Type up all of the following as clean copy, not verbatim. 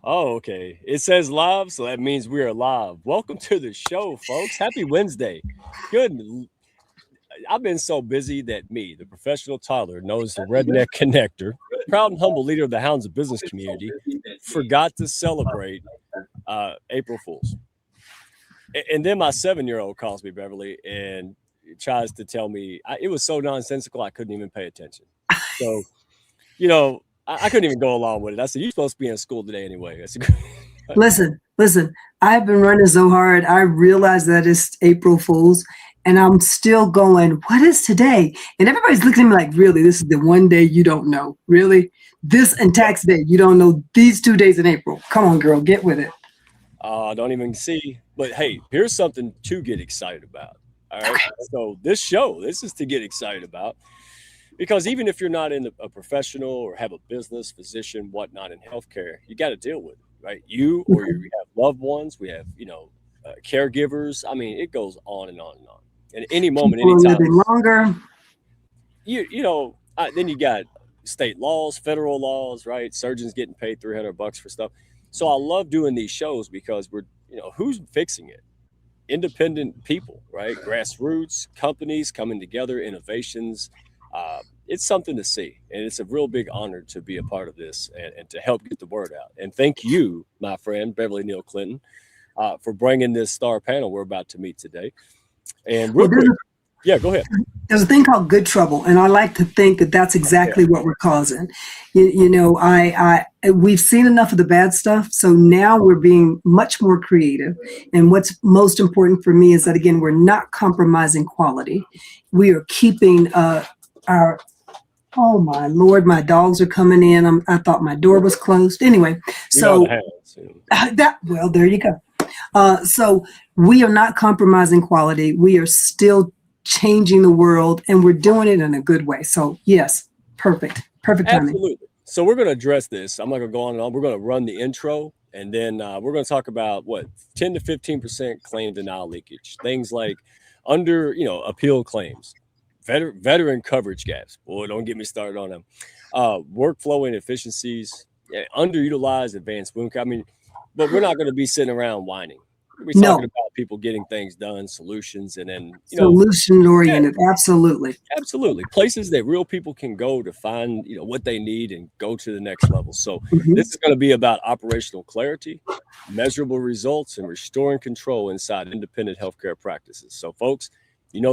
Oh, okay. It says live, so that means we're live. Welcome to the show, folks. Happy Wednesday. Good. I've been so busy that me, the professional toddler, knows the redneck connector, proud and humble leader of the Hounds of Business community, forgot to celebrate April Fools. And then my 7-year-old calls me, Beverly, and tries to tell me it was so nonsensical I couldn't even pay attention. So, I couldn't even go along with it. I said, "You're supposed to be in school today anyway." I said, Listen, I've been running so hard. I realize that it's April Fool's and I'm still going, what is today? And everybody's looking at me like, really, this is the one day you don't know. Really? This and tax day, you don't know these 2 days in April. Come on, girl, get with it. don't even see. But hey, here's something to get excited about. All right. Okay. So this is to get excited about because even if you're not in a professional or have a business, physician, whatnot in healthcare, you got to deal with it, right? You or you have loved ones. We have, caregivers. I mean, it goes on and on and on. And any moment, People are anytime, living longer. then you got state laws, federal laws, right? Surgeons getting paid $300 for stuff. So I love doing these shows because who's fixing it? Independent people, right? Grassroots companies coming together, innovations. It's something to see, and it's a real big honor to be a part of this and to help get the word out. And thank you, my friend Beverly Neal Clinton, for bringing this star panel we're about to meet today. And real quick, yeah, go ahead. There's a thing called good trouble, and I like to think that that's exactly what we're causing. We've seen enough of the bad stuff, so now we're being much more creative. And what's most important for me is that, again, we're not compromising quality. We are keeping our. Oh my Lord, my dogs are coming in. I thought my door was closed. Anyway, so there you go. So we are not compromising quality. We are still changing the world, and we're doing it in a good way. So yes, perfect timing. Absolutely. So we're going to address this. I'm not going to go on and on. We're going to run the intro, and then we're going to talk about 10 to 15% claim denial leakage, things like appeal claims, veteran coverage gaps. Boy, don't get me started on them. Workflow inefficiencies, underutilized advanced wound care. I mean, but we're not going to be sitting around whining. We're talking about people getting things done, solutions, and then solution oriented. Absolutely. Places that real people can go to find what they need and go to the next level. So this is going to be about operational clarity, measurable results, and restoring control inside independent healthcare practices. So folks,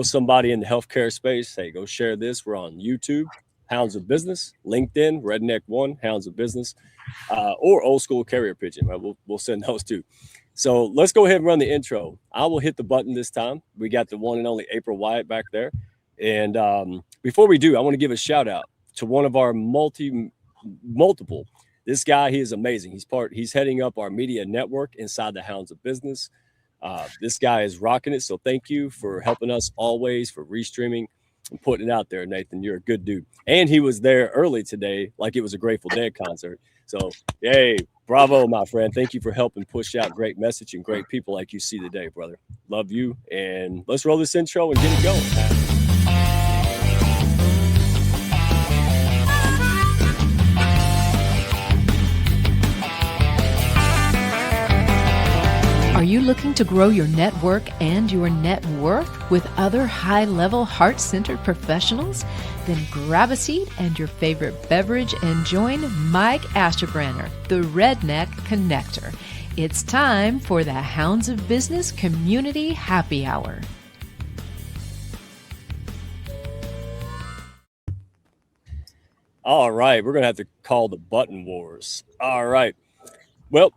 somebody in the healthcare space, hey, go share this. We're on YouTube, Hounds of Business, LinkedIn, Redneck One, Hounds of Business, or Old School Carrier Pigeon. Right? We'll send those too. So let's go ahead and run the intro. I will hit the button this time. We got the one and only April Wyatt back there. And before we do, I want to give a shout out to one of our multiple. This guy, he is amazing. He's heading up our media network inside the Hounds of Business. This guy is rocking it. So thank you for helping us always, for restreaming and putting it out there, Nathan. You're a good dude. And he was there early today, like it was a Grateful Dead concert. So, hey, bravo, my friend. Thank you for helping push out great message and great people like you see today, brother. Love you. And let's roll this intro and get it going. Are you looking to grow your network and your net worth with other high-level, heart-centered professionals? Then grab a seat and your favorite beverage and join Mike Asherbranner, the Redneck Connector. It's time for the Hounds of Business Community Happy Hour. All right, we're going to have to call the button wars. All right. Well,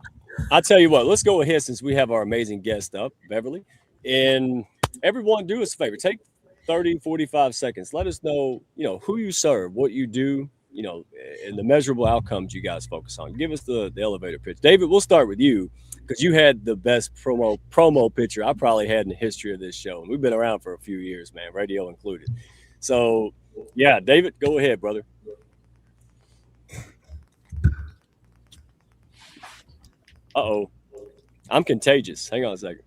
I'll tell you what, let's go ahead since we have our amazing guest up, Beverly. And everyone do us a favor. Take 30, 45 seconds. Let us know, who you serve, what you do, and the measurable outcomes you guys focus on. Give us the elevator pitch. David, we'll start with you because you had the best promo picture I probably had in the history of this show. And we've been around for a few years, man, radio included. So, yeah, David, go ahead, brother. Uh-oh. I'm contagious. Hang on a second.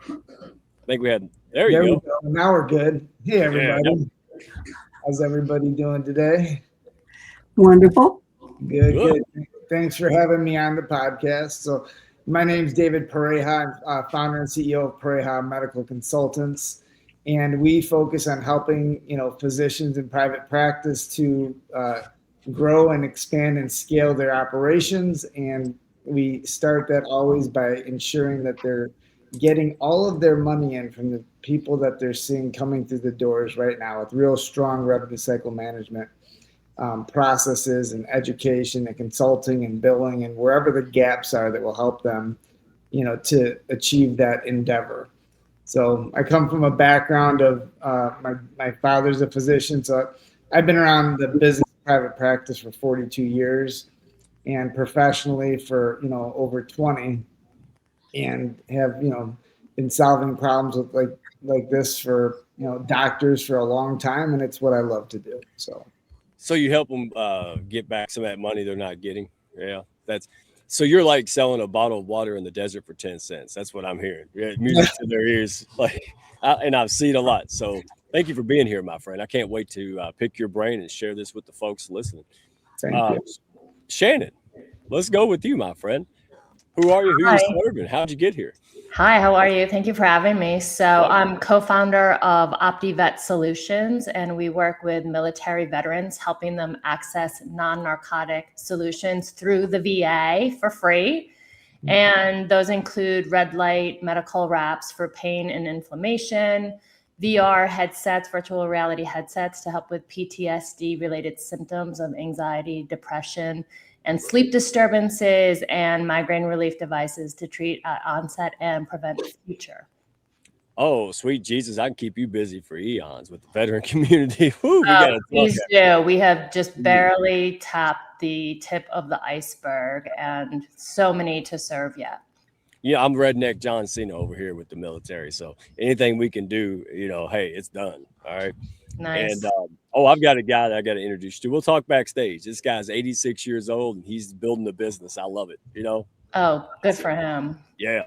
I think we had... There you go. Now we're good. Hey, everybody. How's everybody doing today? Wonderful. Good, Good. good. Thanks for having me on the podcast. So, my name's David Pareja. I'm founder and CEO of Pareja Medical Consultants, and we focus on helping physicians in private practice to grow and expand and scale their operations. And we start that always by ensuring that they're getting all of their money in from the people that they're seeing coming through the doors right now with real strong revenue cycle management processes and education and consulting and billing and wherever the gaps are that will help them, to achieve that endeavor. So I come from a background of my father's a physician, so I've been around the business of private practice for 42 years and professionally for over 20, and have been solving problems with like this for doctors for a long time, and it's what I love to do. So you help them get back some of that money they're not getting. Yeah, so you're like selling a bottle of water in the desert for 10 cents. That's what I'm hearing. Yeah, music to their ears, and I've seen a lot. So thank you for being here, my friend. I can't wait to pick your brain and share this with the folks listening. Thank you. Shannon, let's go with you, my friend. Who are you? Who are you serving? How'd you get here? Hi, how are you? Thank you for having me. So I'm co-founder of OptiVet Solutions, and we work with military veterans, helping them access non-narcotic solutions through the VA for free. And those include red light medical wraps for pain and inflammation, VR headsets, virtual reality headsets to help with PTSD-related symptoms of anxiety, depression, and sleep disturbances, and migraine relief devices to treat onset and prevent future. Oh, sweet Jesus, I can keep you busy for eons with the veteran community. Woo, Please do. We have just barely tapped the tip of the iceberg, and so many to serve yet. Yeah, I'm redneck John Cena over here with the military. So anything we can do, hey, it's done. All right. Nice. And I've got a guy that I got to introduce you to. We'll talk backstage. This guy's 86 years old and he's building a business. I love it. Oh, good for him. Yeah.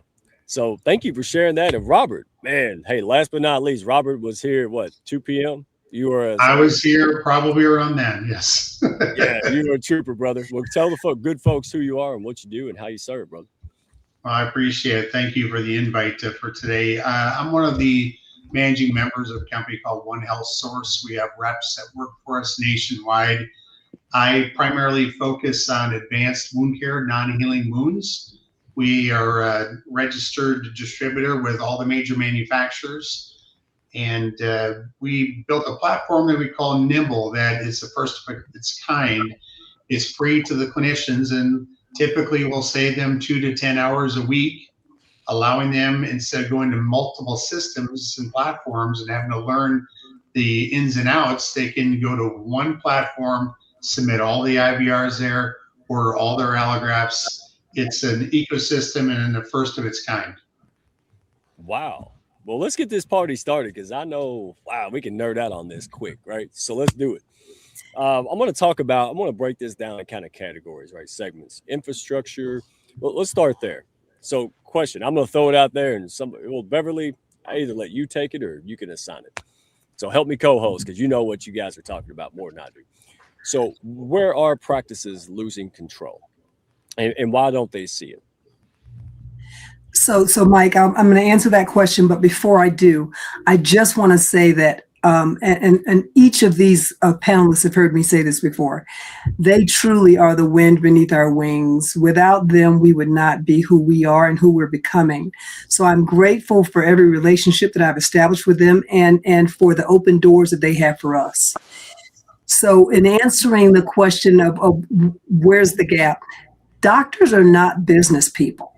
So thank you for sharing that. And Robert, man, hey, last but not least, Robert was here, 2 p.m.? You were. I was here probably around then. Yes. Yeah, you were a trooper, brother. Well, tell the good folks who you are and what you do and how you serve, brother. Well, I appreciate it. Thank you for the invite for today. I'm one of the managing members of a company called One Health Source. We have reps that work for us nationwide. I primarily focus on advanced wound care, non-healing wounds. We are a registered distributor with all the major manufacturers. And we built a platform that we call Nimble that is the first of its kind. It's free to the clinicians, and typically we'll save them 2 to 10 hours a week, allowing them, instead of going to multiple systems and platforms and having to learn the ins and outs, they can go to one platform, submit all the IVRs there, order all their allografts. It's an ecosystem and the first of its kind. Wow. Well, let's get this party started because I know, we can nerd out on this quick, right? So let's do it. I'm going to break this down in kind of categories, right? Segments, infrastructure. Well, let's start there. So question, I'm going to throw it out there and Beverly, I either let you take it or you can assign it. So help me co-host because you know what you guys are talking about more than I do. So where are practices losing control and why don't they see it? So Mike, I'm going to answer that question. But before I do, I just want to say that and each of these panelists have heard me say this before. They truly are the wind beneath our wings. Without them, we would not be who we are and who we're becoming. So I'm grateful for every relationship that I've established with them and for the open doors that they have for us. So in answering the question of where's the gap, doctors are not business people.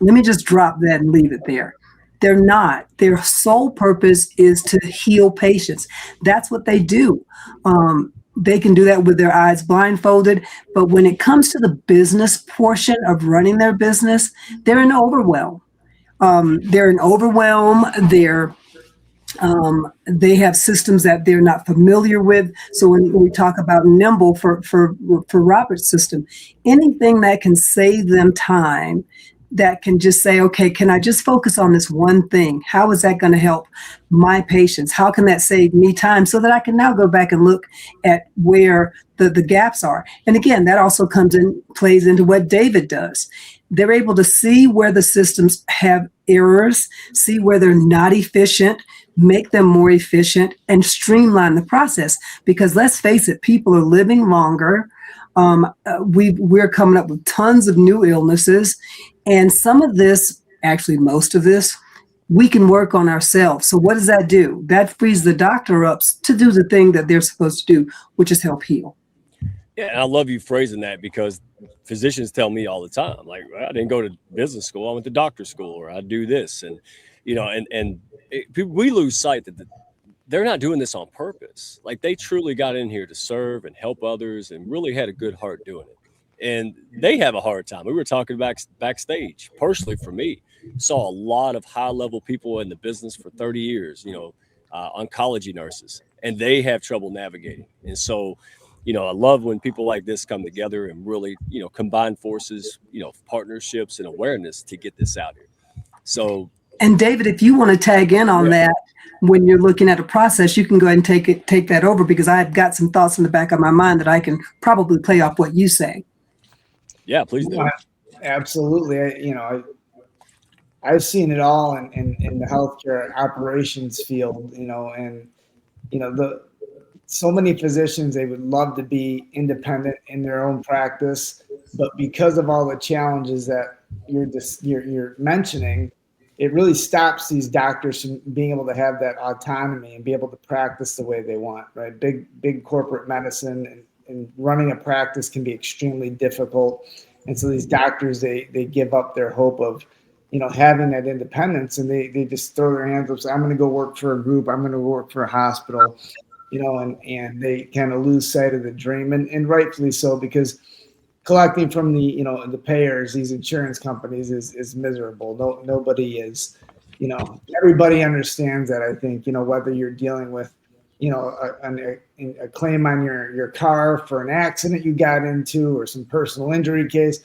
Let me just drop that and leave it there. They're not. Their sole purpose is to heal patients. That's what they do. They can do that with their eyes blindfolded. But when it comes to the business portion of running their business, they're in overwhelm. They have systems that they're not familiar with. So when we talk about Nimble for Robert's system, anything that can save them time that can just say, okay, can I just focus on this one thing? How is that going to help my patients? How can that save me time so that I can now go back and look at where the gaps are? And again, that also plays into what David does. They're able to see where the systems have errors, see where they're not efficient, make them more efficient, and streamline the process. Because let's face it, people are living longer. We're coming up with tons of new illnesses. And some of this, actually most of this, we can work on ourselves. So what does that do? That frees the doctor up to do the thing that they're supposed to do, which is help heal. Yeah, and I love you phrasing that, because physicians tell me all the time, like, well, I didn't go to business school, I went to doctor school, or I do this. And, we lose sight that they're not doing this on purpose. Like, they truly got in here to serve and help others and really had a good heart doing it. And they have a hard time. We were talking backstage. Personally, for me, saw a lot of high-level people in the business for 30 years, oncology nurses, and they have trouble navigating. And so, I love when people like this come together and really, combine forces, partnerships and awareness to get this out here. So, and David, if you want to tag in on that, when you're looking at a process, you can go ahead and take that over, because I've got some thoughts in the back of my mind that I can probably play off what you say. Yeah, please do. Absolutely. I've seen it all in the healthcare operations field, so many physicians, they would love to be independent in their own practice, but because of all the challenges that you're mentioning, it really stops these doctors from being able to have that autonomy and be able to practice the way they want, right? Big corporate medicine and running a practice can be extremely difficult. And so these doctors, they give up their hope of, having that independence, and they just throw their hands up and say, I'm going to go work for a group. I'm going to work for a hospital, and they kind of lose sight of the dream, and rightfully so, because collecting from the payers, these insurance companies, is miserable. Nobody is, everybody understands that. I think, whether you're dealing with, a claim on your car for an accident you got into, or some personal injury case,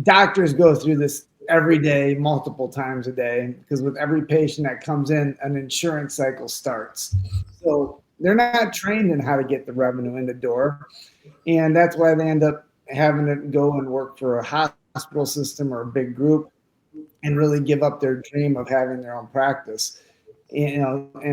doctors go through this every day, multiple times a day, because with every patient that comes in, an insurance cycle starts. So they're not trained in how to get the revenue in the door. And that's why they end up having to go and work for a hospital system or a big group and really give up their dream of having their own practice. The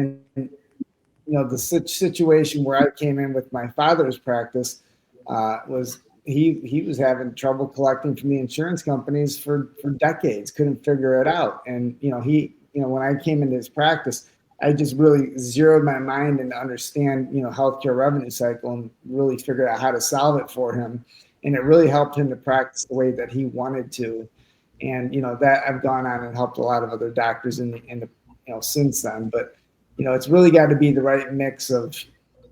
situation where I came in with my father's practice was he was having trouble collecting from the insurance companies for decades, couldn't figure it out. And, when I came into his practice, I just really zeroed my mind and understand, healthcare revenue cycle, and really figured out how to solve it for him. And it really helped him to practice the way that he wanted to. And, that I've gone on and helped a lot of other doctors in the since then. But, it's really got to be the right mix of,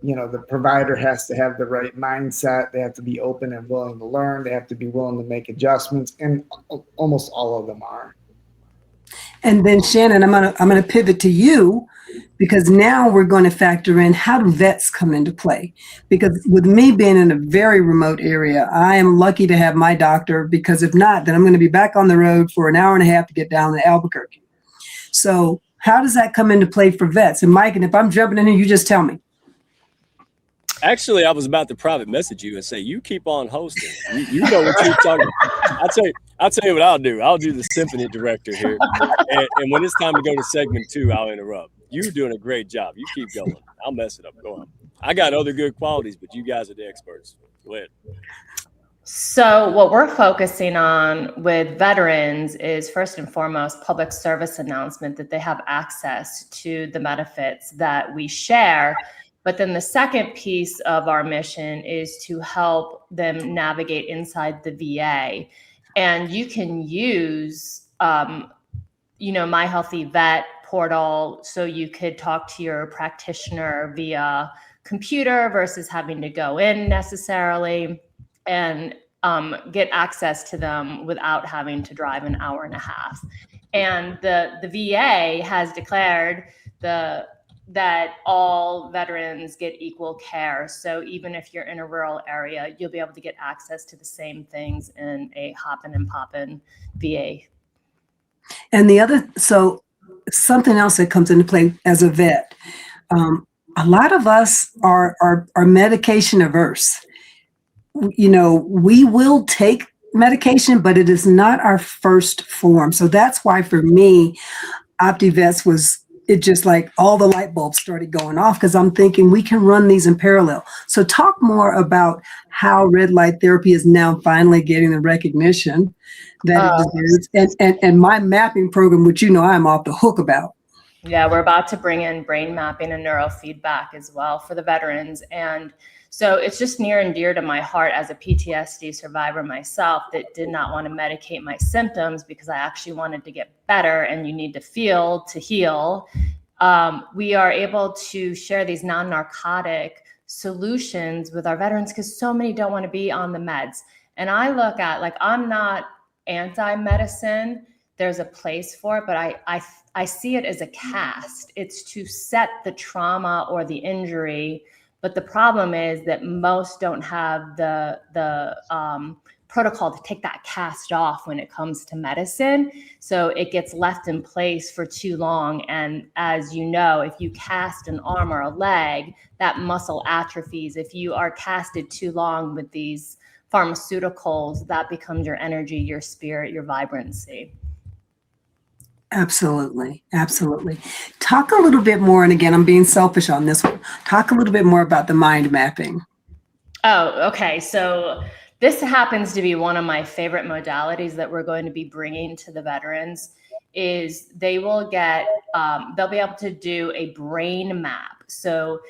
the provider has to have the right mindset. They have to be open and willing to learn. They have to be willing to make adjustments. And almost all of them are. And then Shannon, I'm gonna pivot to you, because now we're going to factor in, how do vets come into play? Because with me being in a very remote area, I am lucky to have my doctor, because if not, then I'm going to be back on the road for an hour and a half to get down to Albuquerque. So how does that come into play for vets? And Mike, and if I'm jumping in here, you just tell me. Actually, I was about to private message you and say, you keep on hosting. You know what you're talking about. I'll tell you what I'll do. I'll do the symphony director here. And when it's time to go to segment 2, I'll interrupt. You're doing a great job. You keep going. I'll mess it up. Go on. I got other good qualities, but you guys are the experts. Go ahead. So what we're focusing on with veterans is, first and foremost, public service announcement that they have access to the benefits that we share. But then the second piece of our mission is to help them navigate inside the VA. And you can use, My Healthy Vet portal, so you could talk to your practitioner via computer versus having to go in necessarily, and get access to them without having to drive an hour and a half. And the VA has declared that all veterans get equal care. So even if you're in a rural area, you'll be able to get access to the same things in a hoppin' and poppin' VA And so something else that comes into play as a vet, a lot of us are medication averse. You know, we will take medication, but it is not our first form. So that's why for me, OptiVets it just like all the light bulbs started going off, because I'm thinking we can run these in parallel. So talk more about how red light therapy is now finally getting the recognition that it deserves, and my mapping program, which I'm off the hook about. Yeah, we're about to bring in brain mapping and neurofeedback as well for the veterans. And so it's just near and dear to my heart as a PTSD survivor myself that did not want to medicate my symptoms because I actually wanted to get better, and you need to feel to heal. We are able to share these non-narcotic solutions with our veterans because so many don't want to be on the meds. And I look at, like, I'm not anti-medicine. There's a place for it, but I see it as a cast. It's to set the trauma or the injury. But the problem is that most don't have the protocol to take that cast off when it comes to medicine. So it gets left in place for too long. And as you know, if you cast an arm or a leg, that muscle atrophies. If you are casted too long with these pharmaceuticals, that becomes your energy, your spirit, your vibrancy. Absolutely. Absolutely. Talk a little bit more, and again, I'm being selfish on this one. Talk a little bit more about the mind mapping. Oh, okay. So this happens to be one of my favorite modalities that we're going to be bringing to the veterans. Is they will get, they'll be able to do a brain map. So,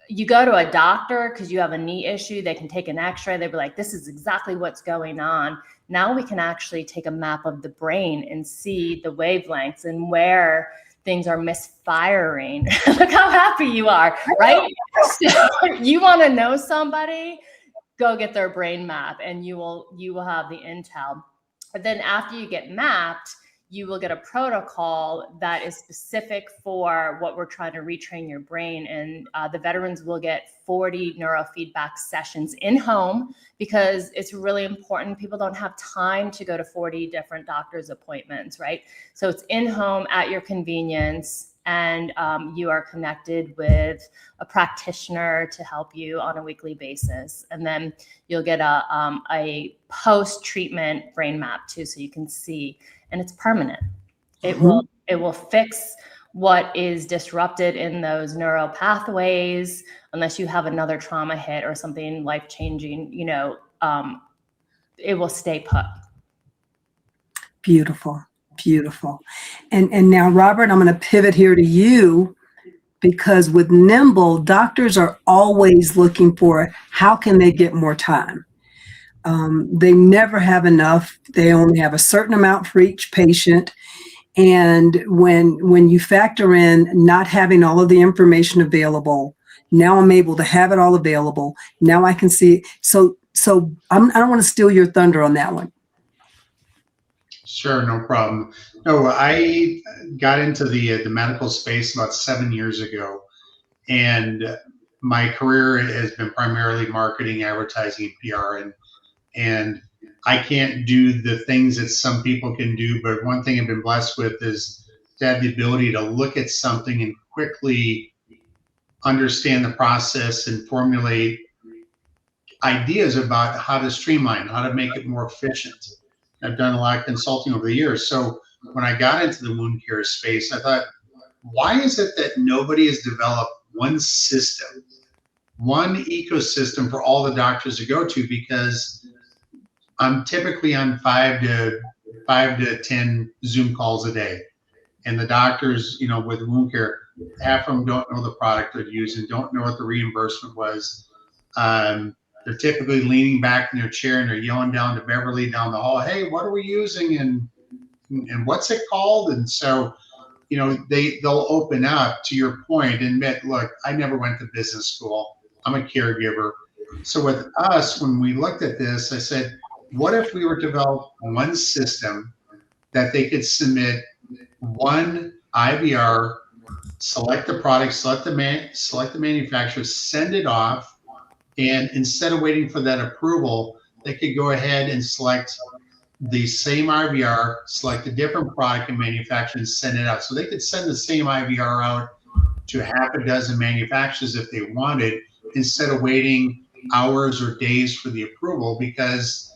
you go to a doctor because you have a knee issue, they can take an x-ray, they'll be like, this is exactly what's going on. Now we can actually take a map of the brain and see the wavelengths and where things are misfiring. Look how happy you are, right? So you want to know somebody, go get their brain map and you will have the intel. But then after you get mapped, you will get a protocol that is specific for what we're trying to retrain your brain. And the veterans will get 40 neurofeedback sessions in home because it's really important. People don't have time to go to 40 different doctor's appointments, right? So it's in home at your convenience, and you are connected with a practitioner to help you on a weekly basis. And then you'll get a post-treatment brain map too, so you can see. And it's permanent. It will fix what is disrupted in those neural pathways, unless you have another trauma hit or something life-changing, it will stay put. Beautiful, beautiful. And now, Robert, I'm going to pivot here to you, because with Nimble, doctors are always looking for how can they get more time. They never have enough. They only have a certain amount for each patient. And when you factor in not having all of the information available, now I'm able to have it all available. Now I can see. So I don't want to steal your thunder on that one. Sure, no problem. No, I got into the medical space about 7 years ago, and my career has been primarily marketing, advertising, PR, and I can't do the things that some people can do, but one thing I've been blessed with is to have the ability to look at something and quickly understand the process and formulate ideas about how to streamline, how to make it more efficient. I've done a lot of consulting over the years. So when I got into the wound care space, I thought, why is it that nobody has developed one system, one ecosystem for all the doctors to go to? Because I'm typically on 5 to 10 Zoom calls a day. And the doctors, with wound care, half of them don't know the product they're using, don't know what the reimbursement was. They're typically leaning back in their chair and they're yelling down to Beverly down the hall, hey, what are we using and what's it called? And so, they'll open up, to your point, and admit, look, I never went to business school. I'm a caregiver. So with us, when we looked at this, I said, what if we were to develop one system that they could submit one IVR, select the product, select the manufacturer, send it off, and instead of waiting for that approval, they could go ahead and select the same IVR, select a different product and manufacturer and send it out. So they could send the same IVR out to half a dozen manufacturers if they wanted, instead of waiting hours or days for the approval, because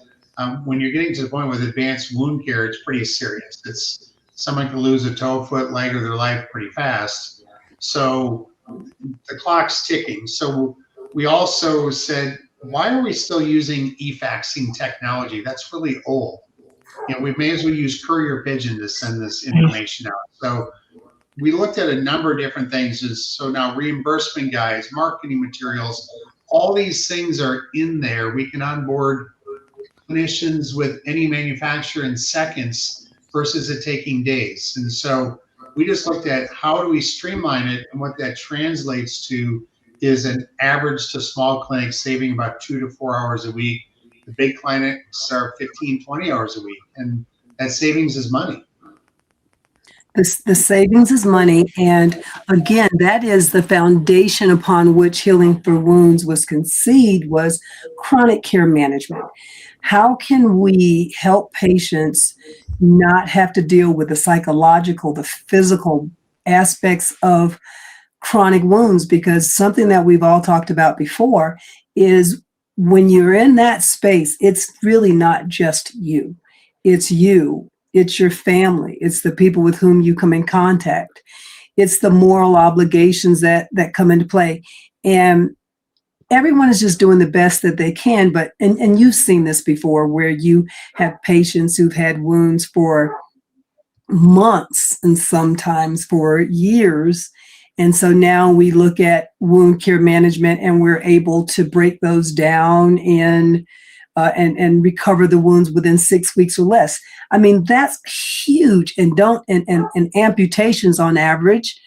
when you're getting to the point with advanced wound care, it's pretty serious. It's someone can lose a toe, foot, leg, or their life pretty fast. So the clock's ticking. So we also said, why are we still using e-faxing technology? That's really old. We may as well use courier pigeon to send this information out. So we looked at a number of different things. So now reimbursement guides, marketing materials, all these things are in there. We can onboard clinicians with any manufacturer in seconds versus it taking days. And so we just looked at how do we streamline it, and what that translates to is an average to small clinic saving about 2 to 4 hours a week. The big clinics are 15, 20 hours a week, and that savings is money. The savings is money. And again, that is the foundation upon which Healing for Wounds was conceived, was chronic care management. How can we help patients not have to deal with the psychological, the physical aspects of chronic wounds? Because something that we've all talked about before is when you're in that space, it's really not just you. It's you. It's your family. It's the people with whom you come in contact. It's the moral obligations that come into play. And everyone is just doing the best that they can. But, and you've seen this before, where you have patients who've had wounds for months and sometimes for years. And so now we look at wound care management, and we're able to break those down and recover the wounds within 6 weeks or less. I mean, that's huge. And amputations on average,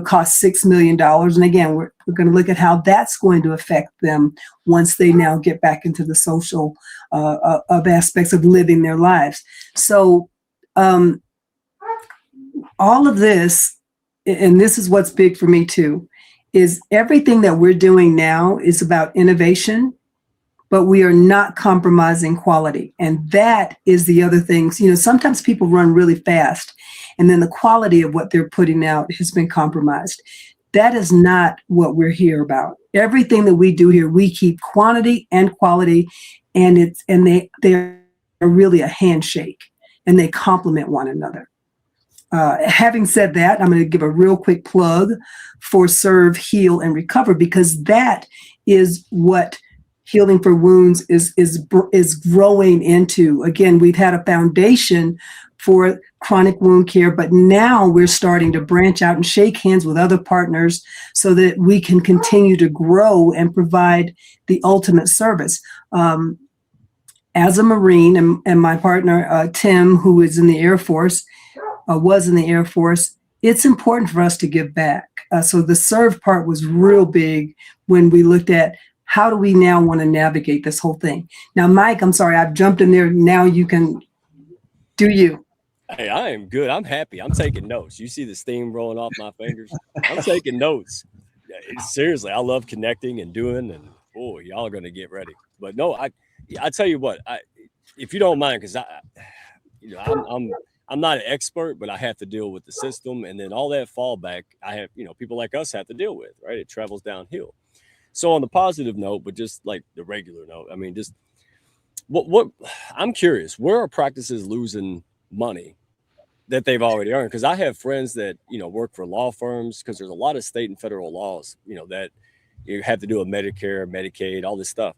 cost $6 million. And again, we're going to look at how that's going to affect them once they now get back into the social of aspects of living their lives. So all of this, and this is what's big for me too, is everything that we're doing now is about innovation, but we are not compromising quality. And that is the other thing. Sometimes people run really fast, and then the quality of what they're putting out has been compromised. That is not what we're here about. Everything that we do here, we keep quantity and quality, and they're really a handshake, and they complement one another. Having said that, I'm going to give a real quick plug for Serve, Heal, and Recover, because that is what Healing for Wounds is growing into. Again, we've had a foundation for chronic wound care, but now we're starting to branch out and shake hands with other partners so that we can continue to grow and provide the ultimate service. As a Marine, and my partner, Tim, who is in the Air Force, was in the Air Force, it's important for us to give back. So the serve part was real big when we looked at how do we now want to navigate this whole thing. Now, Mike, I'm sorry, I've jumped in there. Now you can do you. Hey, I am good. I'm happy. I'm taking notes. You see the steam rolling off my fingers? I'm taking notes. Seriously, I love connecting and doing, and boy, y'all are going to get ready. But no, I tell you what, if you don't mind, because I'm not an expert, but I have to deal with the system, and then all that fallback I have, people like us have to deal with, right? It travels downhill. So on the positive note, but just like the regular note, I mean, just what I'm curious, where are practices losing money that they've already earned? Because I have friends that, work for law firms, because there's a lot of state and federal laws, that you have to do a Medicare, Medicaid, all this stuff.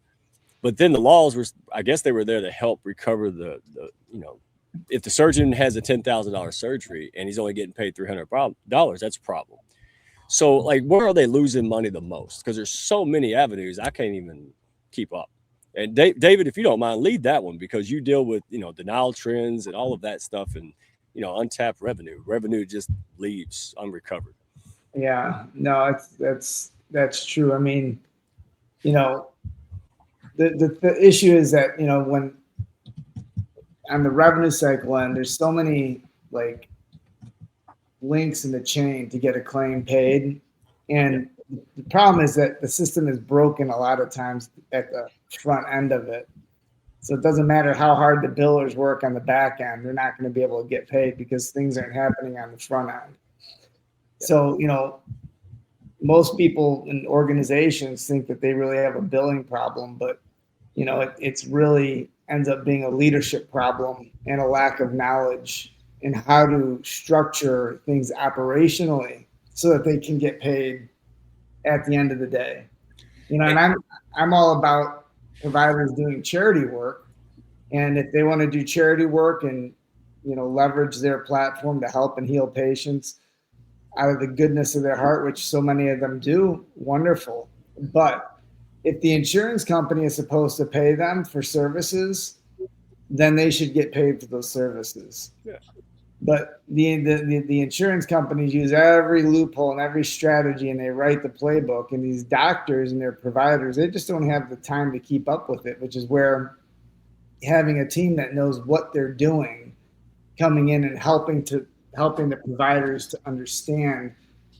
But then the laws were, I guess they were there to help recover the if the surgeon has a $10,000 surgery and he's only getting paid $300, that's a problem. So like, where are they losing money the most? Because there's so many avenues, I can't even keep up. And David, if you don't mind, lead that one, because you deal with, denial trends and all of that stuff, and, untapped revenue just leaves unrecovered. Yeah, no, that's true. I mean, the issue is that, when on the revenue cycle end, there's so many like links in the chain to get a claim paid. And the problem is that the system is broken a lot of times at the front end of it. So it doesn't matter how hard the billers work on the back end, they're not going to be able to get paid because things aren't happening on the front end. So, most people in organizations think that they really have a billing problem, but it's really ends up being a leadership problem and a lack of knowledge in how to structure things operationally so that they can get paid at the end of the day. And I'm all about providers doing charity work. And if they want to do charity work and, leverage their platform to help and heal patients out of the goodness of their heart, which so many of them do, wonderful. But if the insurance company is supposed to pay them for services, then they should get paid for those services. Yeah. But the insurance companies use every loophole and every strategy, and they write the playbook. And these doctors and their providers, they just don't have the time to keep up with it, which is where having a team that knows what they're doing, coming in and helping the providers to understand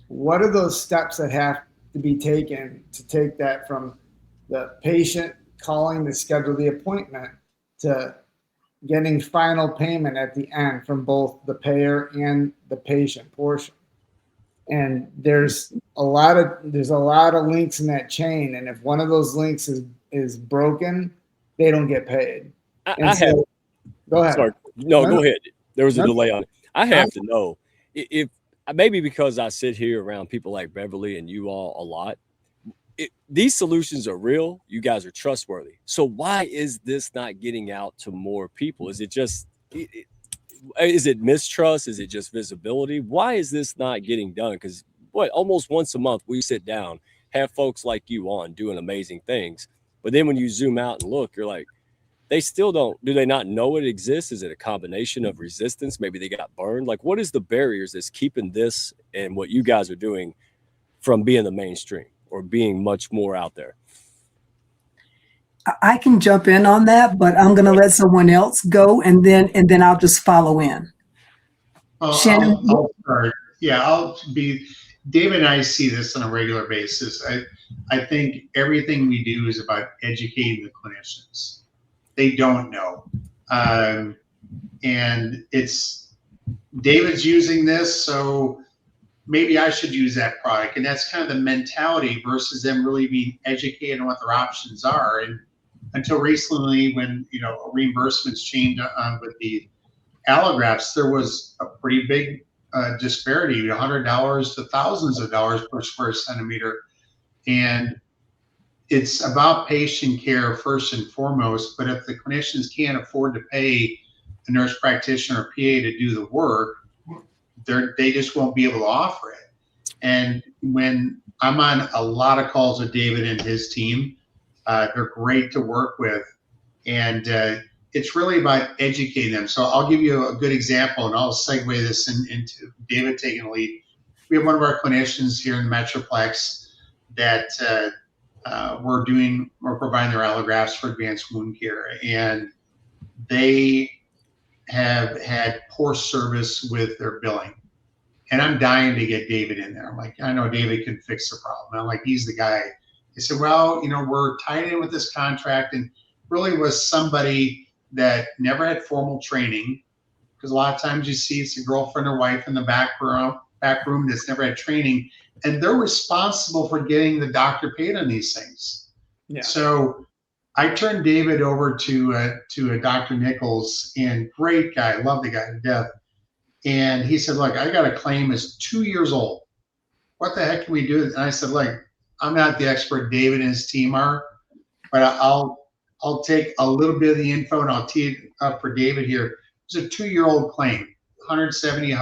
what are those steps that have to be taken to take that from the patient calling to schedule the appointment to getting final payment at the end from both the payer and the patient portion. And there's a lot of links in that chain. And if one of those links is broken, they don't get paid. Go ahead. Sorry. No, go ahead. There was a delay on it. I have to know if maybe because I sit here around people like Beverly and you all a lot, these solutions are real. You guys are trustworthy. So why is this not getting out to more people? Is it just, is it mistrust? Is it just visibility? Why is this not getting done? Because almost once a month we sit down, have folks like you on doing amazing things. But then when you zoom out and look, you're like, they still do they not know it exists? Is it a combination of resistance? Maybe they got burned. Like, what is the barriers that's keeping this and what you guys are doing from being the mainstream or being much more out there? I can jump in on that, but I'm going to let someone else go, and then I'll just follow in. Shannon? I'll start. Yeah, David and I see this on a regular basis. I think everything we do is about educating the clinicians. They don't know. And David's using this, so maybe I should use that product. And that's kind of the mentality versus them really being educated on what their options are. And until recently, when reimbursements changed with the allografts, there was a pretty big disparity, $100 to thousands of dollars per square centimeter. And it's about patient care first and foremost, but if the clinicians can't afford to pay a nurse practitioner or PA to do the work, they just won't be able to offer it. And when I'm on a lot of calls with David and his team, they're great to work with. And it's really about educating them. So I'll give you a good example, and I'll segue this into David taking the lead. We have one of our clinicians here in the Metroplex that we're providing their allografts for advanced wound care, and they have had poor service with their billing. And I'm dying to get David in there. I'm like, I know David can fix the problem. And I'm like, he's the guy. He said, well, we're tied in with this contract, and really was somebody that never had formal training, because a lot of times you see it's a girlfriend or wife in the back room that's never had training, and they're responsible for getting the doctor paid on these things. Yeah. So I turned David over to a Dr. Nichols, and great guy, love the guy to death. And he said, look, I got a claim that's 2 years old. What the heck can we do? And I said, look, I'm not the expert. David and his team are, but I'll take a little bit of the info and I'll tee it up for David here. It's a 2-year-old claim, $170,000,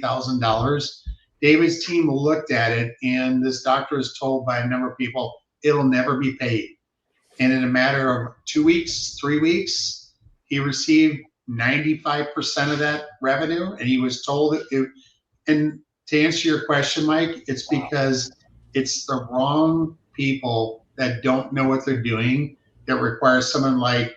$180,000. David's team looked at it, and this doctor is told by a number of people it'll never be paid. And in a matter of 2 weeks, 3 weeks, he received 95% of that revenue, and he was told and to answer your question, Mike, it's because it's the wrong people that don't know what they're doing that require someone like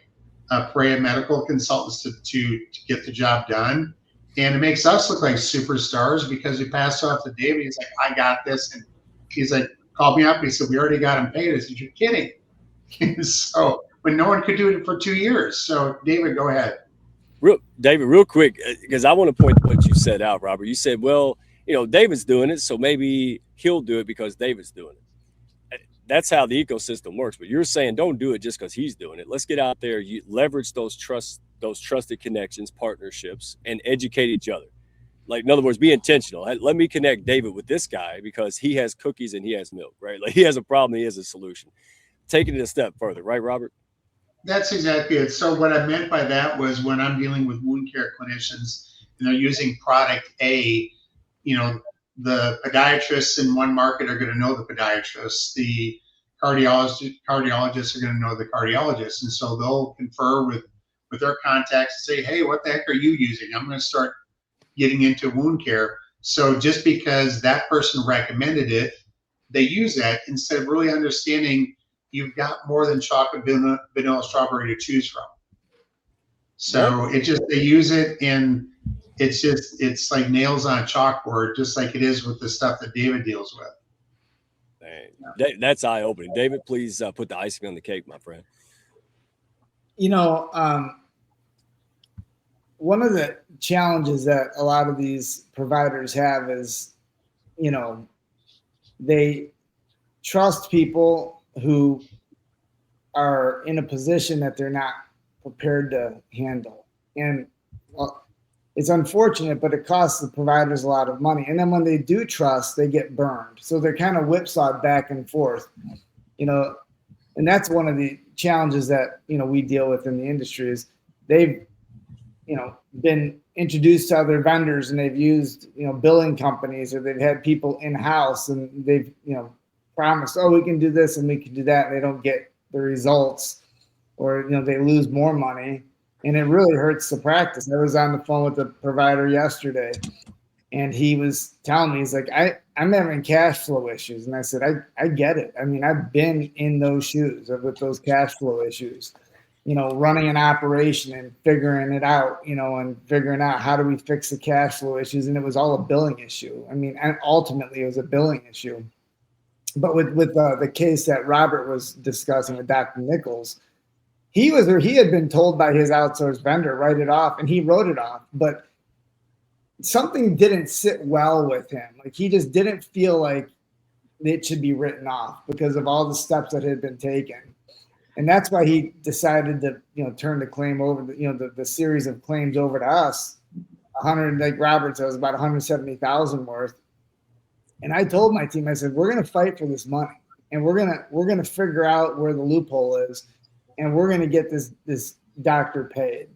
Perea Medical Consultants to get the job done. And it makes us look like superstars because we passed off to David. He's like, I got this. And he's like, called me up. He said, we already got him paid. I said, you're kidding. So but no one could do it for 2 years. So David, go ahead. David, real quick, because I want to point to what you said out, Robert. You said, well, David's doing it, so maybe he'll do it because David's doing it. That's how the ecosystem works. But you're saying don't do it just because he's doing it. Let's get out there, leverage those trusted connections, partnerships, and educate each other. Like, in other words, be intentional. Let me connect David with this guy because he has cookies and he has milk, right? Like, he has a problem, he has a solution. Taking it a step further, right, Robert? That's exactly it. So what I meant by that was when I'm dealing with wound care clinicians and they're using product A, the podiatrists in one market are going to know the podiatrists. The cardiologists are going to know the cardiologists. And so they'll confer with their contacts and say, hey, what the heck are you using? I'm going to start getting into wound care. So just because that person recommended it, they use that instead of really understanding you've got more than chocolate, vanilla, strawberry to choose from. So they use it, and it's like nails on a chalkboard, just like it is with the stuff that David deals with. Man, that's eye-opening. David, please put the icing on the cake, my friend. One of the challenges that a lot of these providers have is, they trust people who are in a position that they're not prepared to handle. And it's unfortunate, but it costs the providers a lot of money. And then when they do trust, they get burned. So they're kind of whipsawed back and forth, and that's one of the challenges that, we deal with in the industry is they've, been introduced to other vendors and they've used, billing companies, or they've had people in-house and they've, promised, oh, we can do this and we can do that. And they don't get the results, or, they lose more money, and it really hurts the practice. I was on the phone with the provider yesterday and he was telling me, he's like, I'm having cash flow issues. And I said, I get it. I mean, I've been in those shoes with those cash flow issues, running an operation and figuring it out, and figuring out how do we fix the cash flow issues. And it was all a billing issue. I mean, and ultimately it was a billing issue. But with the case that Robert was discussing with Dr. Nichols, he had been told by his outsourced vendor, write it off, and he wrote it off. But something didn't sit well with him. Like, he just didn't feel like it should be written off because of all the steps that had been taken. And that's why he decided to, turn the claim over, the series of claims over to us. 100, like Robert says, about 170,000 worth. And I told my team, I said, we're going to fight for this money, and we're going to figure out where the loophole is, and we're going to get this doctor paid.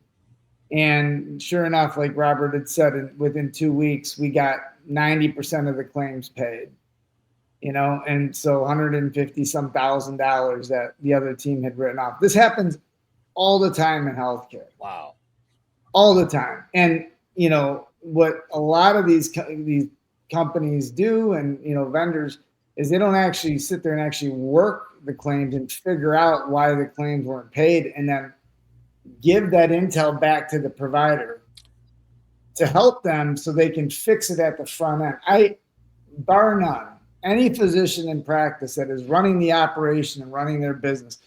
And sure enough, like Robert had said, within 2 weeks, we got 90% of the claims paid, and so $150-some thousand that the other team had written off. This happens all the time in healthcare. Wow. All the time. And, what a lot of these companies do, and vendors, is they don't actually sit there and actually work the claims and figure out why the claims weren't paid, and then give that intel back to the provider to help them so they can fix it at the front end. Bar none, any physician in practice that is running the operation and running their business,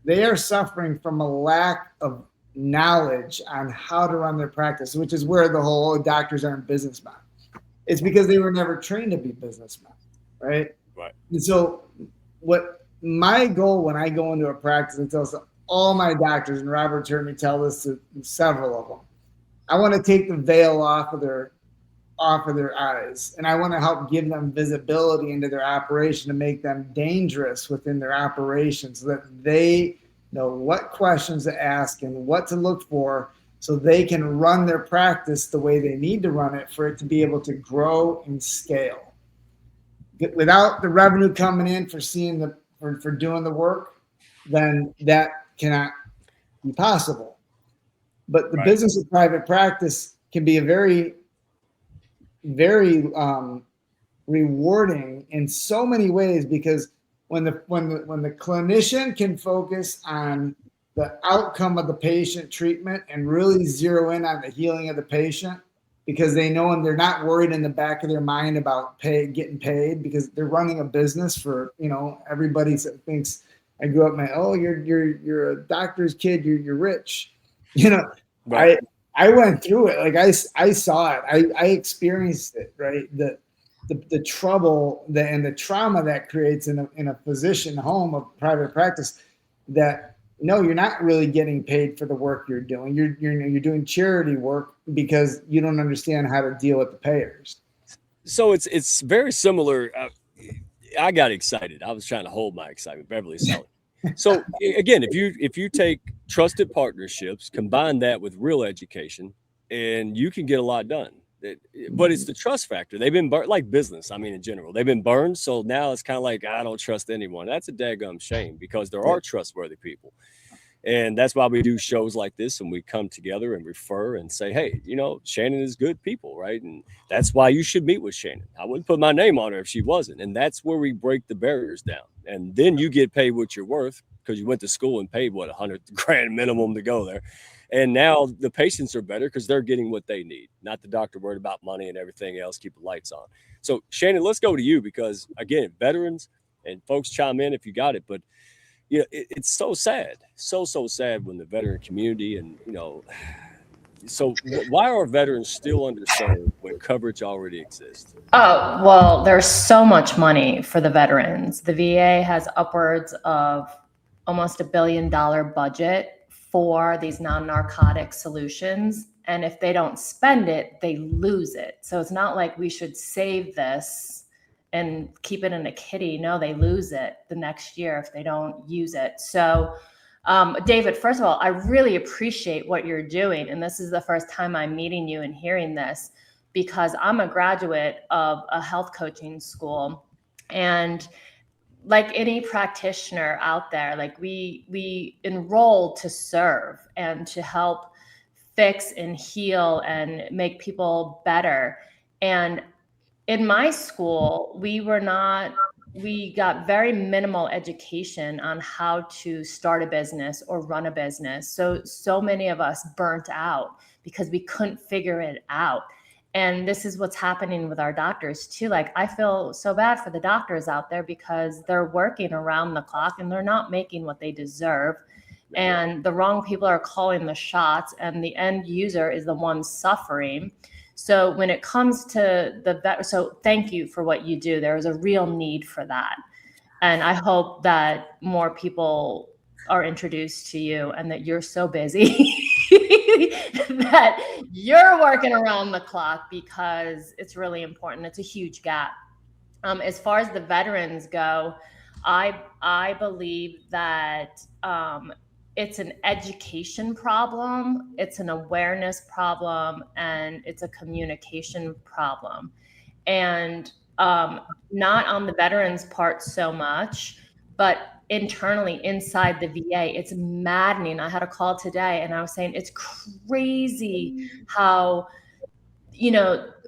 they are suffering from a lack of knowledge on how to run their practice, which is where the whole doctors aren't businessmen. It's because they were never trained to be businessmen, right? Right. And so what my goal when I go into a practice, and tell all my doctors, and Robert's heard me tell this to several of them, I want to take the veil off of their eyes, and I want to help give them visibility into their operation to make them dangerous within their operation so that they know what questions to ask and what to look for, so they can run their practice the way they need to run it for it to be able to grow and scale. Without the revenue coming in for doing the work, then that cannot be possible. But the business of private practice can be a very, very rewarding in so many ways, because when the clinician can focus on the outcome of the patient treatment and really zero in on the healing of the patient, because they know, and they're not worried in the back of their mind about getting paid, because they're running a business for, everybody thinks I grew up, you're a doctor's kid, you're rich. Right. I went through it. Like I saw it. I experienced it, right? The trouble and the trauma that creates in a physician home of private practice, that no, you're not really getting paid for the work you're doing. You're doing charity work because you don't understand how to deal with the payers. So it's very similar. I got excited. I was trying to hold my excitement. Beverly's selling. So again, if you take trusted partnerships, combine that with real education, and you can get a lot done. But it's the trust factor. They've been burned, like business. I mean, in general, they've been burned. So now it's kind of like, I don't trust anyone. That's a daggum shame, because there are trustworthy people. And that's why we do shows like this, and we come together and refer and say, hey, Shannon is good people, right? And that's why you should meet with Shannon. I wouldn't put my name on her if she wasn't. And that's where we break the barriers down. And then you get paid what you're worth, because you went to school and paid $100,000 minimum to go there. And now the patients are better because they're getting what they need, not the doctor worried about money and everything else, keep the lights on. So Shannon, let's go to you, because again, veterans, and folks chime in if you got it, but it's so sad, so sad when the veteran community, and so why are veterans still underserved when coverage already exists? Oh, well, there's so much money for the veterans. The VA has upwards of almost $1 billion budget for these non-narcotic solutions. And if they don't spend it, they lose it. So it's not like we should save this and keep it in a kitty. No, they lose it the next year if they don't use it. So, David, first of all, I really appreciate what you're doing. And this is the first time I'm meeting you and hearing this, because I'm a graduate of a health coaching school. And like any practitioner out there, like we enroll to serve and to help fix and heal and make people better. And in my school, we got very minimal education on how to start a business or run a business. So many of us burnt out because we couldn't figure it out. And this is what's happening with our doctors too. Like, I feel so bad for the doctors out there, because they're working around the clock and they're not making what they deserve. And the wrong people are calling the shots, and the end user is the one suffering. So when it comes to so thank you for what you do. There is a real need for that. And I hope that more people are introduced to you, and that you're so busy that you're working around the clock, because it's really important. It's a huge gap. As far as the veterans go, I believe that it's an education problem, it's an awareness problem, and it's a communication problem. And not on the veterans' part so much, but internally inside the VA, it's maddening. I had a call today and I was saying, it's crazy how,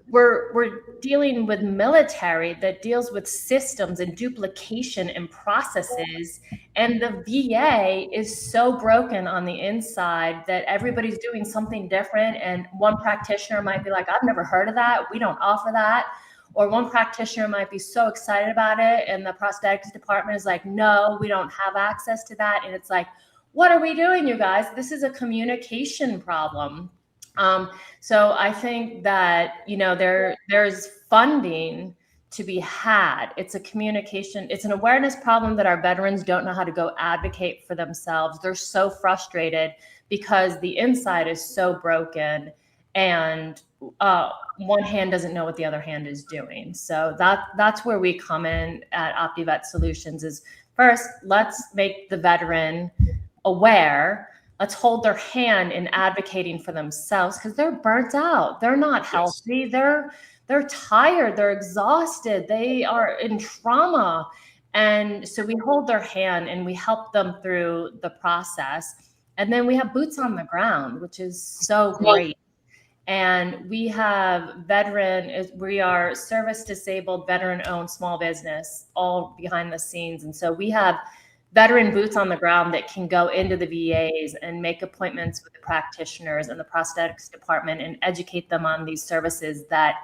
we're dealing with military that deals with systems and duplication and processes. And the VA is so broken on the inside that everybody's doing something different. And one practitioner might be like, I've never heard of that. We don't offer that. Or one practitioner might be so excited about it, and the prosthetics department is like, no, we don't have access to that. And it's like, what are we doing, you guys? This is a communication problem. So I think that, there's funding to be had. It's a communication, it's an awareness problem that our veterans don't know how to go advocate for themselves. They're so frustrated because the inside is so broken, and one hand doesn't know what the other hand is doing. So that's where we come in at OptiVet Solutions. Is first, let's make the veteran aware. Let's hold their hand in advocating for themselves, because they're burnt out. They're not healthy. They're tired. They're exhausted. They are in trauma. And so we hold their hand and we help them through the process. And then we have boots on the ground, which is so great. And we have we are service disabled, veteran owned small business, all behind the scenes. And so we have veteran boots on the ground that can go into the VAs and make appointments with the practitioners and the prosthetics department and educate them on these services that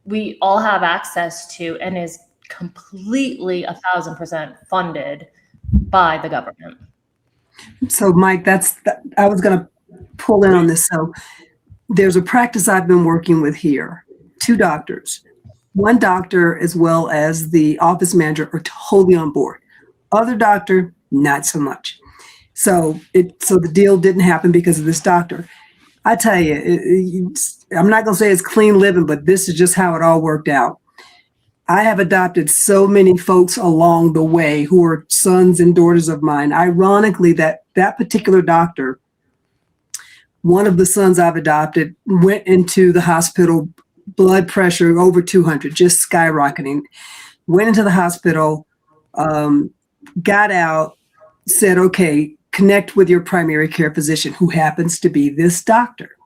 we all have access to, and is completely 1,000% funded by the government. So Mike, I was going to pull in on this. So there's a practice I've been working with here. 2 doctors, 1 doctor as well as the office manager are totally on board. Other doctor, not so much. So the deal didn't happen because of this doctor. I tell you, I'm not going to say it's clean living, but this is just how it all worked out. I have adopted so many folks along the way who are sons and daughters of mine. Ironically, that particular doctor, one of the sons I've adopted, went into the hospital, blood pressure over 200, just skyrocketing. Went into the hospital, got out, said, okay, connect with your primary care physician, who happens to be this doctor.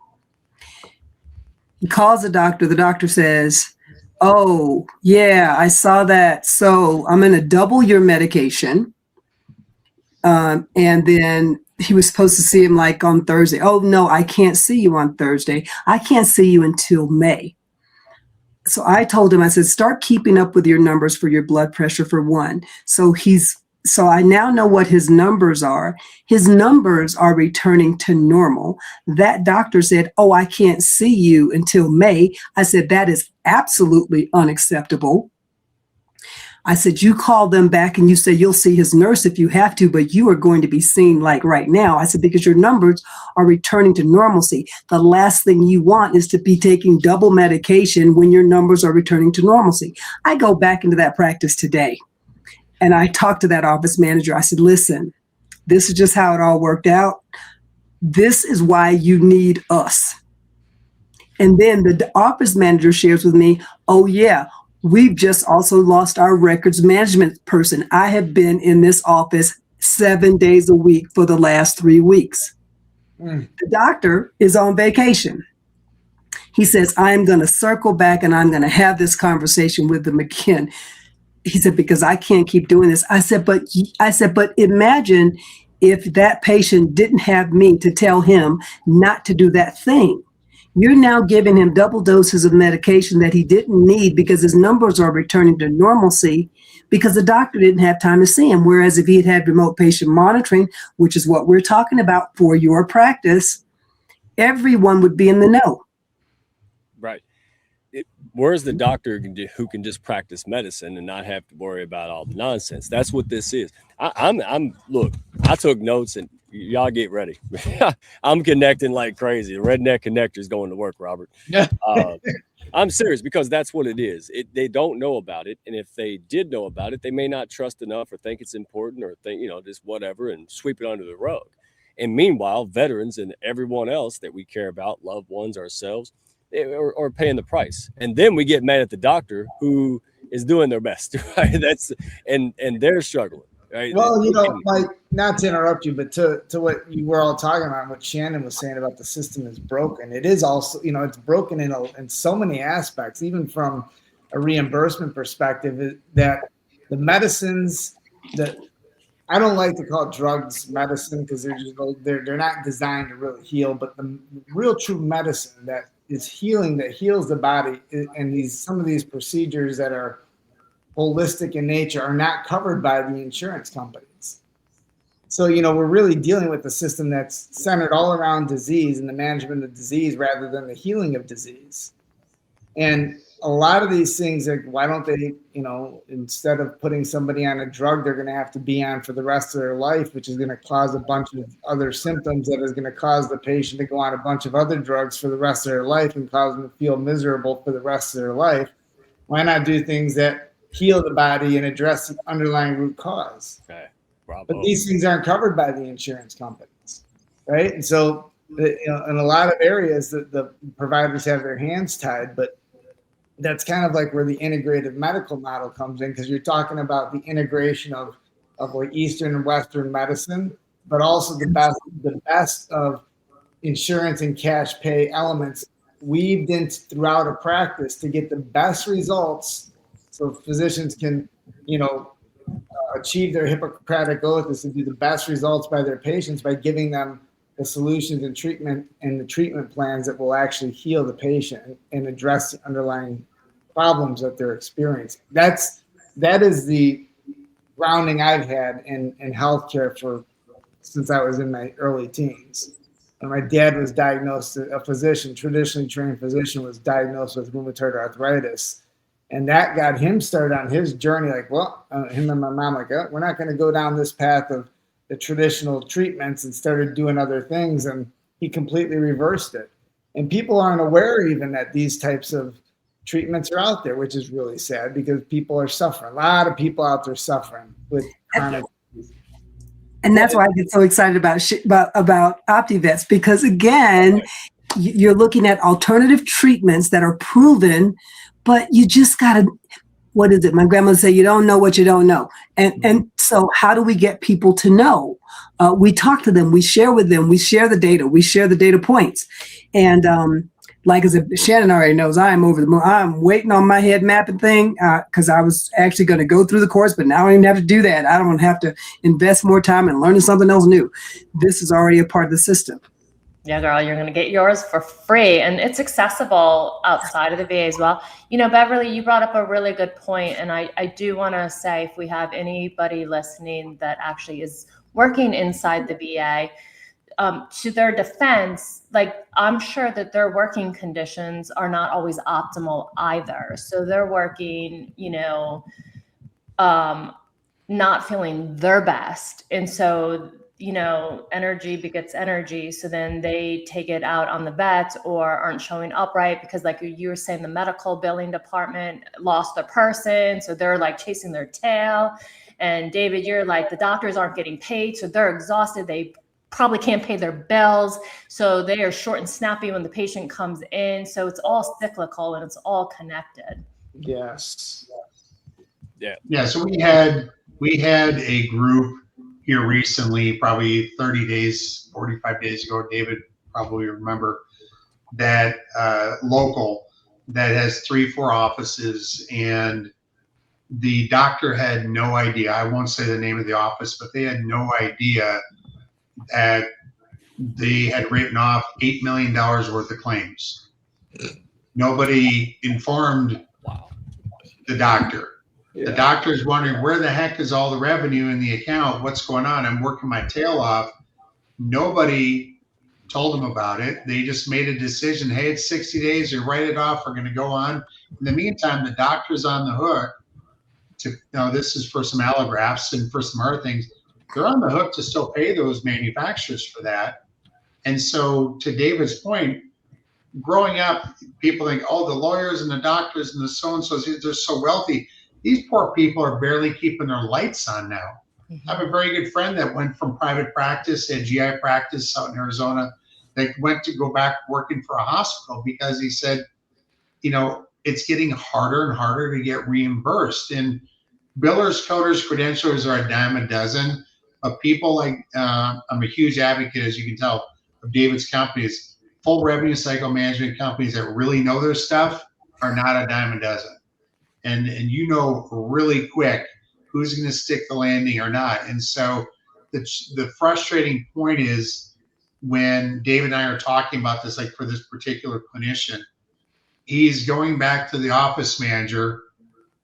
He calls the doctor says, oh, yeah, I saw that. So I'm going to double your medication. And then he was supposed to see him like on Thursday. Oh, no, I can't see you on Thursday. I can't see you until May. So I told him, I said, start keeping up with your numbers for your blood pressure for one. So I now know what his numbers are. His numbers are returning to normal. That doctor said, oh, I can't see you until May. I said, that is absolutely unacceptable. I said, you call them back and you say you'll see his nurse if you have to, but you are going to be seen like right now. I said, because your numbers are returning to normalcy. The last thing you want is to be taking double medication when your numbers are returning to normalcy. I go back into that practice today. And I talked to that office manager. I said, listen, this is just how it all worked out. This is why you need us. And then the office manager shares with me, oh, yeah, we've just also lost our records management person. I have been in this office 7 days a week for the last 3 weeks. The doctor is on vacation. He says, I'm going to circle back and I'm going to have this conversation with them again. He said, because I can't keep doing this. I said, but imagine if that patient didn't have me to tell him not to do that thing. You're now giving him double doses of medication that he didn't need because his numbers are returning to normalcy because the doctor didn't have time to see him. Whereas if he had had remote patient monitoring, which is what we're talking about for your practice, everyone would be in the know. Right. Where's the doctor who can just practice medicine and not have to worry about all the nonsense? That's what this is. Look, I took notes and y'all get ready. I'm connecting like crazy. The redneck connector is going to work, Robert. I'm serious because that's what it is. They don't know about it. And if they did know about it, they may not trust enough or think it's important or think, just whatever and sweep it under the rug. And meanwhile, veterans and everyone else that we care about, loved ones, ourselves, or paying the price. And then we get mad at the doctor who is doing their best, right? And they're struggling, right? Well, like, not to interrupt you, but to what you were all talking about, what Shannon was saying about the system is broken. It is also, it's broken in so many aspects, even from a reimbursement perspective, that the medicines that I don't like to call drugs medicine because they're not designed to really heal, but the real true medicine that is healing, that heals the body, and some of these procedures that are holistic in nature are not covered by the insurance companies. So, we're really dealing with a system that's centered all around disease and the management of disease rather than the healing of disease. And a lot of these things, like, why don't they, instead of putting somebody on a drug they're going to have to be on for the rest of their life, which is going to cause a bunch of other symptoms that is going to cause the patient to go on a bunch of other drugs for the rest of their life and cause them to feel miserable for the rest of their life. Why not do things that heal the body and address the underlying root cause? Okay. Bravo. But these things aren't covered by the insurance companies, right? And so, in a lot of areas, the providers have their hands tied, but that's kind of like where the integrated medical model comes in, because you're talking about the integration of like Eastern and Western medicine, but also the best of insurance and cash pay elements weaved in throughout a practice to get the best results, so physicians can, achieve their Hippocratic oath is to do the best results by their patients by giving them the solutions and treatment and the treatment plans that will actually heal the patient and address the underlying problems that they're experiencing. That is the grounding I've had in healthcare since I was in my early teens. And my dad was diagnosed, a physician, traditionally trained physician, was diagnosed with rheumatoid arthritis. And that got him started on his journey. Like, well, him and my mom, like, oh, we're not going to go down this path of the traditional treatments, and started doing other things. And he completely reversed it. And people aren't aware even that these types of treatments are out there, which is really sad because people are suffering. A lot of people out there suffering with chronic. And that's why I get so excited about OptiVets, because again, you're looking at alternative treatments that are proven, but you just gotta, what is it? My grandma would say, you don't know what you don't know. And so how do we get people to know? We talk to them, we share with them, we share the data, we share the data points. And like I said, Shannon already knows I'm over the moon. I'm waiting on my head mapping thing because I was actually going to go through the course, but now I don't even have to do that. I don't have to invest more time in learning something else new. This is already a part of the system. Yeah, girl, you're going to get yours for free. And it's accessible outside of the VA as well. You know, Beverly, you brought up a really good point. And I do want to say, if we have anybody listening that actually is working inside the VA, to their defense, like, I'm sure that their working conditions are not always optimal either. So they're working, you know, not feeling their best. And so, you know, energy begets energy. So then they take it out on the vets or aren't showing up right because, like you were saying, the medical billing department lost their person. So they're like chasing their tail. And David, you're like, the doctors aren't getting paid. So they're exhausted. They probably can't pay their bills. So they are short and snappy when the patient comes in. So it's all cyclical and it's all connected. Yes. Yeah. So we had a group here recently, probably 30 days, 45 days ago, David probably remember, that local that has 3-4 offices, and the doctor had no idea. I won't say the name of the office, but they had no idea that they had written off $8 million worth of claims. Nobody informed the doctor. Yeah. The doctor's wondering, where the heck is all the revenue in the account? What's going on? I'm working my tail off. Nobody told them about it. They just made a decision. Hey, it's 60 days. You write it off. We're going to go on. In the meantime, the doctor's on the hook to, you know, this is for some allografts and for some other things. They're on the hook to still pay those manufacturers for that. And so, to David's point, growing up, people think, oh, the lawyers and the doctors and the so-and-sos, they're so wealthy. These poor people are barely keeping their lights on now. Mm-hmm. I have a very good friend that went from private practice, had GI practice out in Arizona, that went to go back working for a hospital because he said, you know, it's getting harder and harder to get reimbursed. And billers, coders, credentialers are a dime a dozen. Of people like, I'm a huge advocate, as you can tell, of David's companies. Full revenue cycle management companies that really know their stuff are not a dime a dozen. And you know really quick who's going to stick the landing or not. And so the frustrating point is when David and I are talking about this, like for this particular clinician, he's going back to the office manager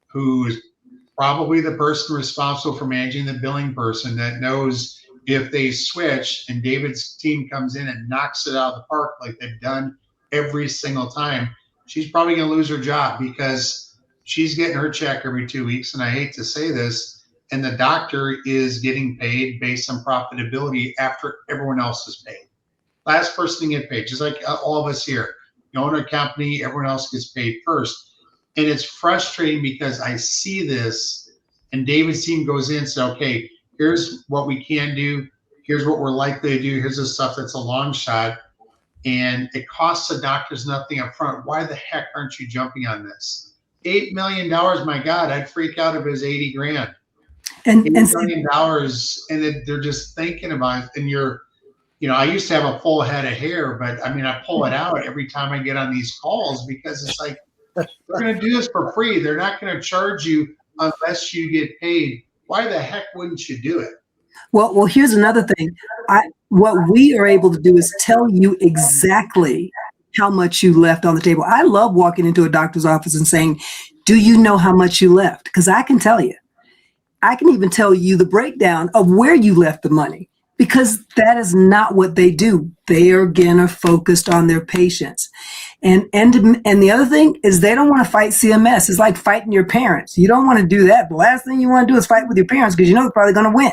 who is probably the person responsible for managing the billing person that knows if they switch and David's team comes in and knocks it out of the park like they've done every single time, she's probably going to lose her job because she's getting her check every 2 weeks. And I hate to say this, and the doctor is getting paid based on profitability after everyone else is paid. Last person to get paid, just like all of us here. You own a company, everyone else gets paid first. And it's frustrating because I see this and David's team goes in and says, okay, here's what we can do. Here's what we're likely to do. Here's the stuff that's a long shot. And it costs the doctors nothing up front. Why the heck aren't you jumping on this? $8 million, my God, I'd freak out if it was 80 grand. And $8 million, and they're just thinking about it. And I used to have a full head of hair, but I mean, I pull it out every time I get on these calls because it's like, they're going to do this for free. They're not going to charge you unless you get paid. Why the heck wouldn't you do it? Well, here's another thing. What we are able to do is tell you exactly how much you left on the table. I love walking into a doctor's office and saying, do you know how much you left? Because I can tell you. I can even tell you the breakdown of where you left the money, because that is not what they do. They are again focused on their patients. And the other thing is they don't want to fight CMS. It's like fighting your parents. You don't want to do that. The last thing you want to do is fight with your parents because you know they're probably going to win.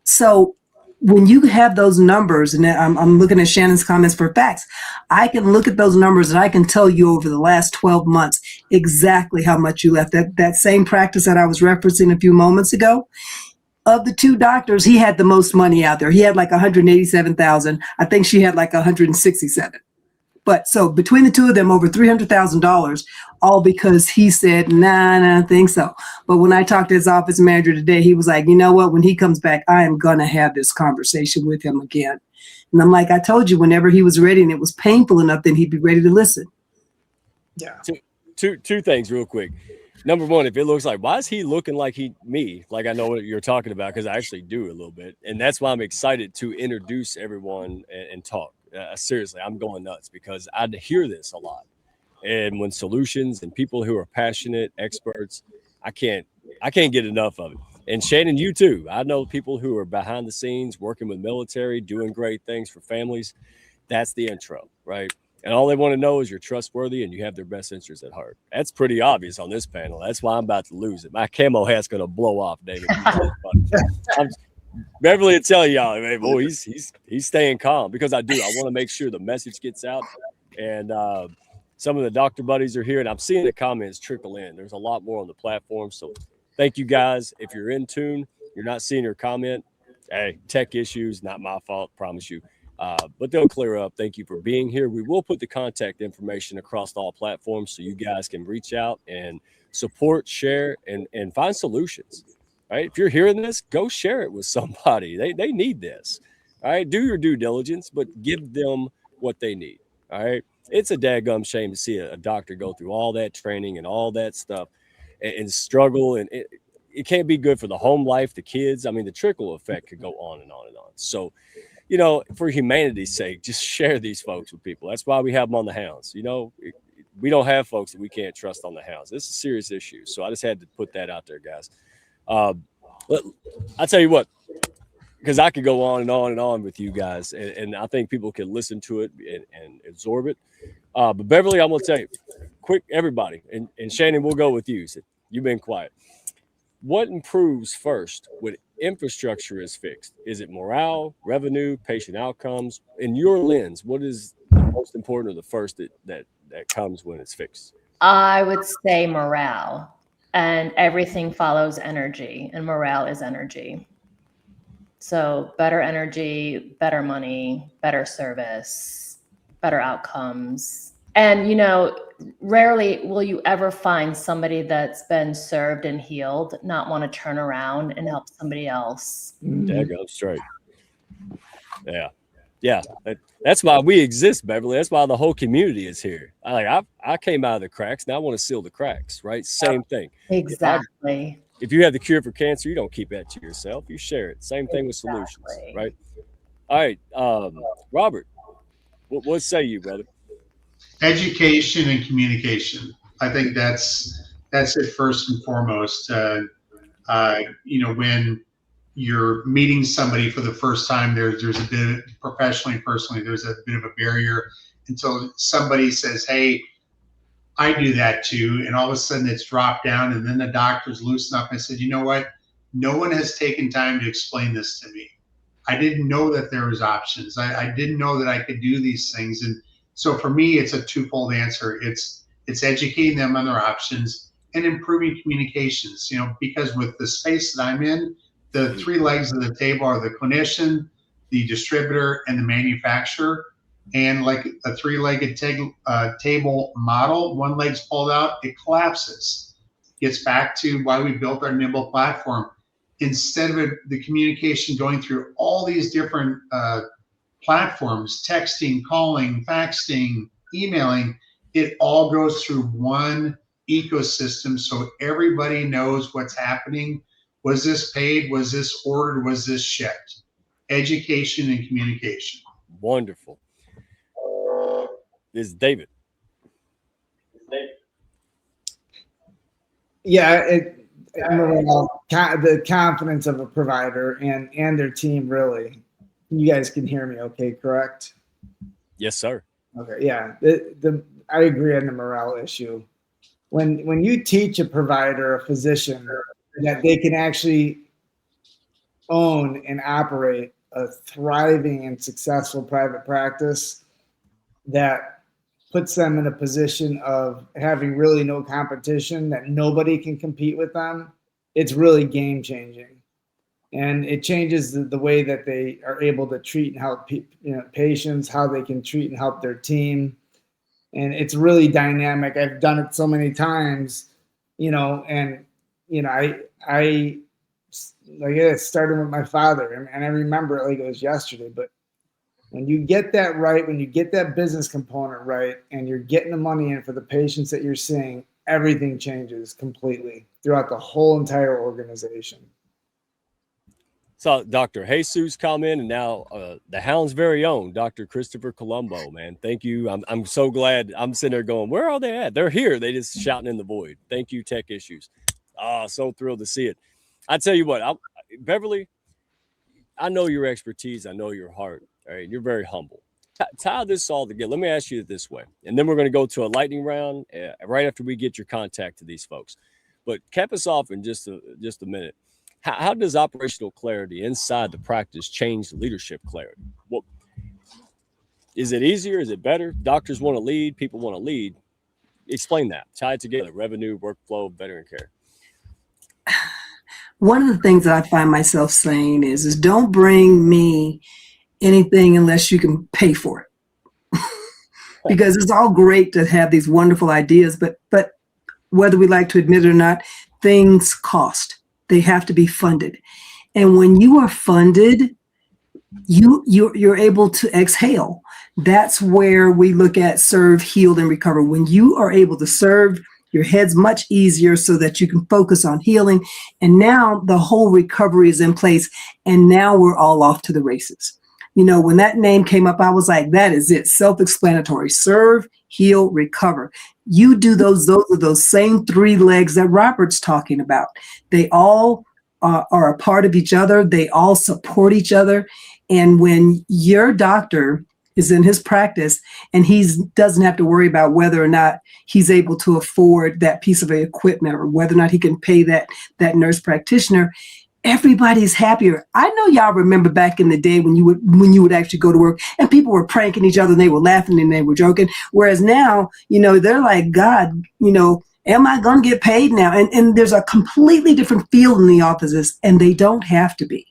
So when you have those numbers, and I'm looking at Shannon's comments for facts, I can look at those numbers and I can tell you over the last 12 months exactly how much you left. That same practice that I was referencing a few moments ago, of the two doctors, he had the most money out there. He had like 187,000. I think she had like 167. But so between the two of them, over $300,000, all because he said, nah, I don't think so. But when I talked to his office manager today, he was like, you know what? When he comes back, I am going to have this conversation with him again. And I'm like, I told you, whenever he was ready and it was painful enough, then he'd be ready to listen. Yeah. Two things real quick. Number one, if it looks like, why is he looking like me? Like I know what you're talking about, because I actually do a little bit. And that's why I'm excited to introduce everyone and talk. Seriously, I'm going nuts because I hear this a lot. And when solutions and people who are passionate experts, I can't get enough of it. And Shannon, you too. I know people who are behind the scenes working with military, doing great things for families. That's the intro, right? And all they want to know is you're trustworthy and you have their best interests at heart. That's pretty obvious on this panel. That's why I'm about to lose it. My camo hat's going to blow off, David. Beverly will tell y'all, man, boy, he's staying calm because I want to make sure the message gets out. And some of the doctor buddies are here, and I'm seeing the comments trickle in. There's a lot more on the platform. So thank you guys. If you're in tune, you're not seeing your comment. Hey, tech issues, not my fault, promise you. But they'll clear up. Thank you for being here. We will put the contact information across all platforms so you guys can reach out and support, share, and find solutions. Right? If you're hearing this, go share it with somebody. They need this. All right. Do your due diligence, but give them what they need. All right. It's a daggum shame to see a doctor go through all that training and all that stuff and struggle. And it can't be good for the home life, the kids. I mean, the trickle effect could go on and on and on. So, you know, for humanity's sake, just share these folks with people. That's why we have them on the hounds. You know, we don't have folks that we can't trust on the hounds. This is a serious issue. So I just had to put that out there, guys. I'll tell you what, because I could go on and on and on with you guys, and I think people can listen to it and absorb it. But Beverly, I'm going to tell you, quick, everybody, and Shannon, we'll go with you. So you've been quiet. What improves first when infrastructure is fixed? Is it morale, revenue, patient outcomes? In your lens, what is the most important or the first that comes when it's fixed? I would say morale. And everything follows energy, and morale is energy. So better energy, better money, better service, better outcomes. And, you know, rarely will you ever find somebody that's been served and healed not want to turn around and help somebody else. That goes straight. Yeah. That's why we exist, Beverly. That's why the whole community is here. I came out of the cracks. Now I want to seal the cracks, right? Same thing. Exactly. If you have the cure for cancer, you don't keep that to yourself. You share it. Same thing with solutions, right? All right. Robert, what say you, brother? Education and communication. I think that's it first and foremost. You know, when you're meeting somebody for the first time, there's a bit of, professionally, personally, there's a bit of a barrier until somebody says, hey, I do that too. And all of a sudden it's dropped down, and then the doctors loosen up and said, you know what? No one has taken time to explain this to me. I didn't know that there was options. I didn't know that I could do these things. And so for me, it's a twofold answer. It's educating them on their options and improving communications, you know, because with the space that I'm in, the three legs of the table are the clinician, the distributor, and the manufacturer. And like a three-legged table model, one leg's pulled out, it collapses. Gets back to why we built our nimble platform. Instead of the communication going through all these different platforms, texting, calling, faxing, emailing, it all goes through one ecosystem so everybody knows what's happening. Was this paid? Was this ordered? Was this shipped? Education and communication. Wonderful. This is David. Yeah, the confidence of a provider and their team, really. You guys can hear me okay, correct? Yes, sir. Okay, yeah. I agree on the morale issue. When you teach a provider, a physician, that they can actually own and operate a thriving and successful private practice, that puts them in a position of having really no competition, that nobody can compete with them, it's really game changing. And it changes the way that they are able to treat and help patients, how they can treat and help their team. And it's really dynamic. I've done it so many times, and I like it started with my father, and I remember it like it was yesterday. But when you get that right, when you get that business component right, and you're getting the money in for the patients that you're seeing, everything changes completely throughout the whole entire organization. So Dr. Jesus come in, and now the Hound's very own Dr. Christopher Colombo, man. Thank you. I'm so glad. I'm sitting there going, where are they at? They're here. They just shouting in the void. Thank you, Tech Issues. So thrilled to see it. I tell you what, Beverly, I know your expertise. I know your heart. All right, you're very humble. Tie this all together. Let me ask you it this way, and then we're going to go to a lightning round right after we get your contact to these folks. But cap us off in just a minute. How does operational clarity inside the practice change leadership clarity? What is it easier? Is it better? Doctors want to lead. People want to lead. Explain that. Tie it together. Revenue, workflow, veteran care. One of the things that I find myself saying is don't bring me anything unless you can pay for it. Because it's all great to have these wonderful ideas, but whether we like to admit it or not, things cost. They have to be funded. And when you are funded, you're able to exhale. That's where we look at serve, heal, and recover. When you are able to serve, your head's much easier so that you can focus on healing. And now the whole recovery is in place. And now we're all off to the races. When that name came up, I was like, that is it. Self-explanatory. Serve, heal, recover. You do those are those same three legs that Robert's talking about. They all are a part of each other. They all support each other. And when your doctor is in his practice and he doesn't have to worry about whether or not he's able to afford that piece of equipment or whether or not he can pay that nurse practitioner, everybody's happier. I know y'all remember back in the day when you would actually go to work and people were pranking each other and they were laughing and they were joking. Whereas now, they're like, God, am I going to get paid now? And there's a completely different feel in the offices, and they don't have to be,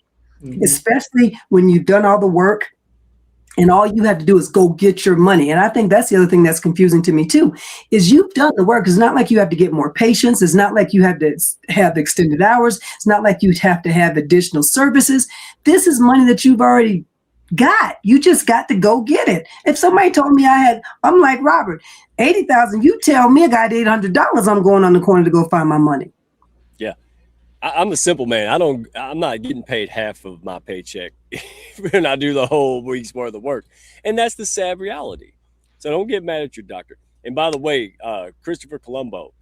especially when you've done all the work. And all you have to do is go get your money. And I think that's the other thing that's confusing to me too, is you've done the work. It's not like you have to get more patients. It's not like you have to have extended hours. It's not like you have to have additional services. This is money that you've already got. You just got to go get it. If somebody told me I'm like, Robert, $80,000, you tell me I got $800, I'm going on the corner to go find my money. Yeah. I'm a simple man. I'm not getting paid half of my paycheck when I do the whole week's worth of work. And that's the sad reality. So don't get mad at your doctor. And by the way, Christopher Colombo,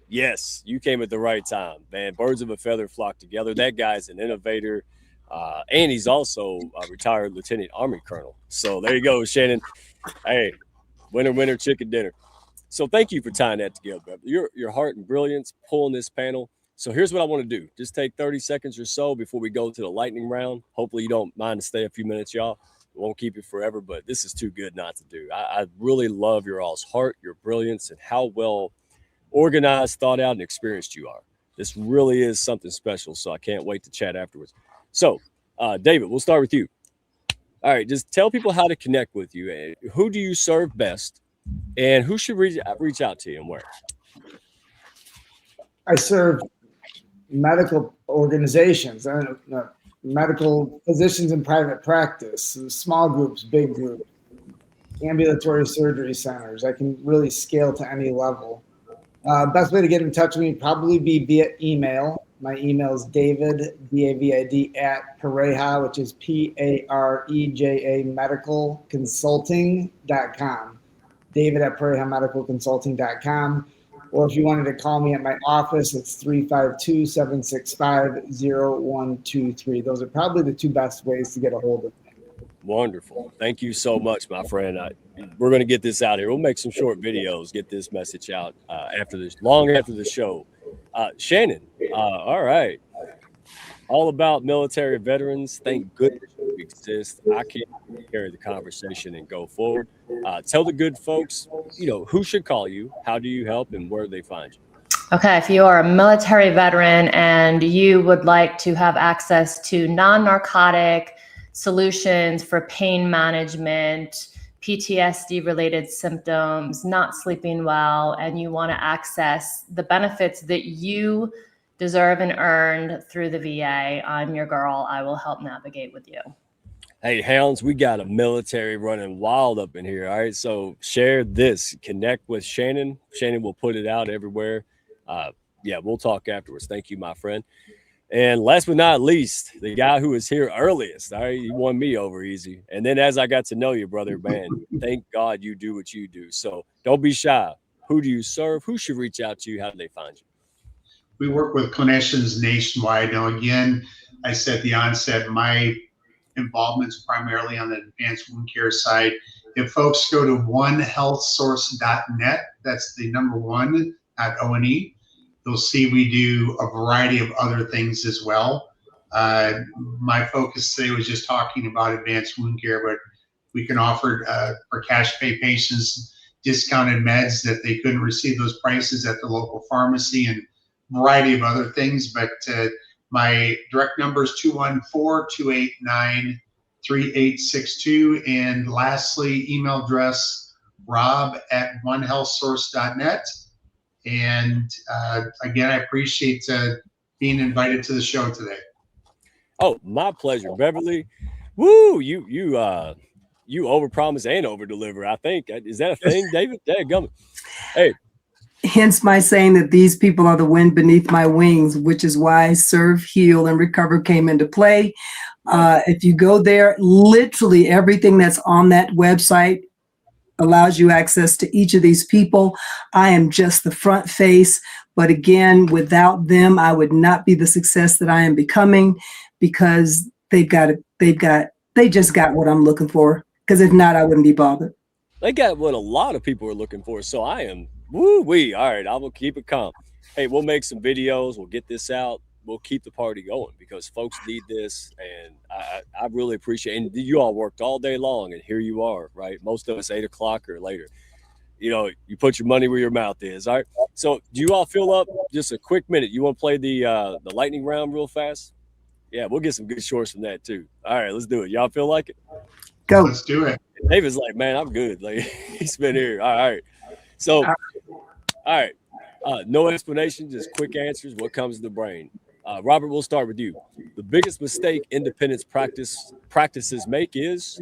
yes, you came at the right time, man. Birds of a feather flock together. That guy's an innovator. And he's also a retired Lieutenant Army Colonel. So there you go, Shannon. Hey, winner, chicken dinner. So thank you for tying that together. Your heart and brilliance pulling this panel. So here's what I want to do. Just take 30 seconds or so before we go to the lightning round. Hopefully you don't mind to stay a few minutes, y'all. We won't keep you forever, but this is too good not to do. I really love your all's heart, your brilliance, and how well organized, thought out, and experienced you are. This really is something special, so I can't wait to chat afterwards. So, David, we'll start with you. All right, just tell people how to connect with you. Who do you serve best, and who should reach out to you and where? I serve medical organizations, medical physicians in private practice, small groups, big groups, ambulatory surgery centers. I can really scale to any level. Best way to get in touch with me probably be via email. My email is David, David, @Pareja, which is Pareja medicalconsulting.com. David @ParejaMedicalConsulting.com. or if you wanted to call me at my office, it's 352-765-0123. Those are probably the two best ways to get a hold of me. Wonderful. Thank you so much, my friend. We're going to get this out here. We'll make some short videos, get this message out long after the show. Shannon, all right. All about military veterans. Thank goodness you exist. I can't carry the conversation and go forward. Tell the good folks, who should call you, how do you help, and where do they find you? Okay, if you are a military veteran and you would like to have access to non-narcotic solutions for pain management, PTSD-related symptoms, not sleeping well, and you want to access the benefits that you deserve and earned through the VA, I'm your girl. I will help navigate with you. Hey, Hounds, we got a military running wild up in here. All right, so share this. Connect with Shannon. Shannon will put it out everywhere. Yeah, we'll talk afterwards. Thank you, my friend. And last but not least, the guy who was here earliest. All right, you won me over easy. And then as I got to know you, brother, man, thank God you do what you do. So don't be shy. Who do you serve? Who should reach out to you? How do they find you? We work with clinicians nationwide. Now, again, I said at the onset, my involvement is primarily on the advanced wound care side. If folks go to onehealthsource.net, that's the number one at O&E, you'll see we do a variety of other things as well. My focus today was just talking about advanced wound care, but we can offer for cash pay patients discounted meds that they couldn't receive those prices at the local pharmacy, and a variety of other things. But my direct number is 214-289-3862. And lastly, email address rob@onehealthsource.net. And again, I appreciate being invited to the show today. Oh, my pleasure, Beverly. Woo, you overpromise and overdeliver. I think, is that a thing, David? Dadgummit. Hey. Hence my saying that these people are the wind beneath my wings, which is why Serve, Heal, and Recover came into play. If you go there, literally everything that's on that website allows you access to each of these people. I am just the front face, but again, without them, I would not be the success that I am becoming, because they just got what I'm looking for. Because if not, I wouldn't be bothered. They got what a lot of people are looking for. So I am woo-wee. All right, I will keep it calm. Hey, we'll make some videos. We'll get this out. We'll keep the party going because folks need this. And I really appreciate it. And you all worked all day long, and here you are, right? Most of us 8 o'clock or later. You put your money where your mouth is. All right. So do you all fill up? Just a quick minute. You want to play the lightning round real fast? Yeah, we'll get some good shorts from that too. All right, let's do it. Y'all feel like it? Go. Let's do it. David's like, man, I'm good. Like, he's been here. All right. So, all right. No explanation, just quick answers. What comes to the brain? Robert, we'll start with you. The biggest mistake independence practices make is?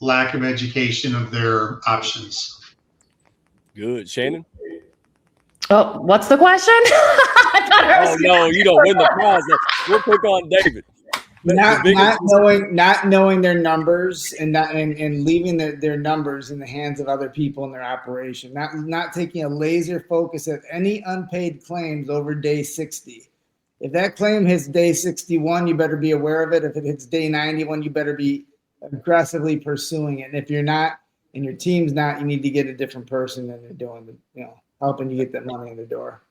Lack of education of their options. Good. Shannon? Oh, what's the question? Oh, no, you don't win the prize. We'll pick on David. Not knowing their numbers and leaving their numbers in the hands of other people in their operation. Not taking a laser focus at any unpaid claims over day 60. If that claim hits day 61, you better be aware of it. If it hits day 91, you better be aggressively pursuing it. And if you're not, and your team's not, you need to get a different person than they're doing, helping you get that money in the door.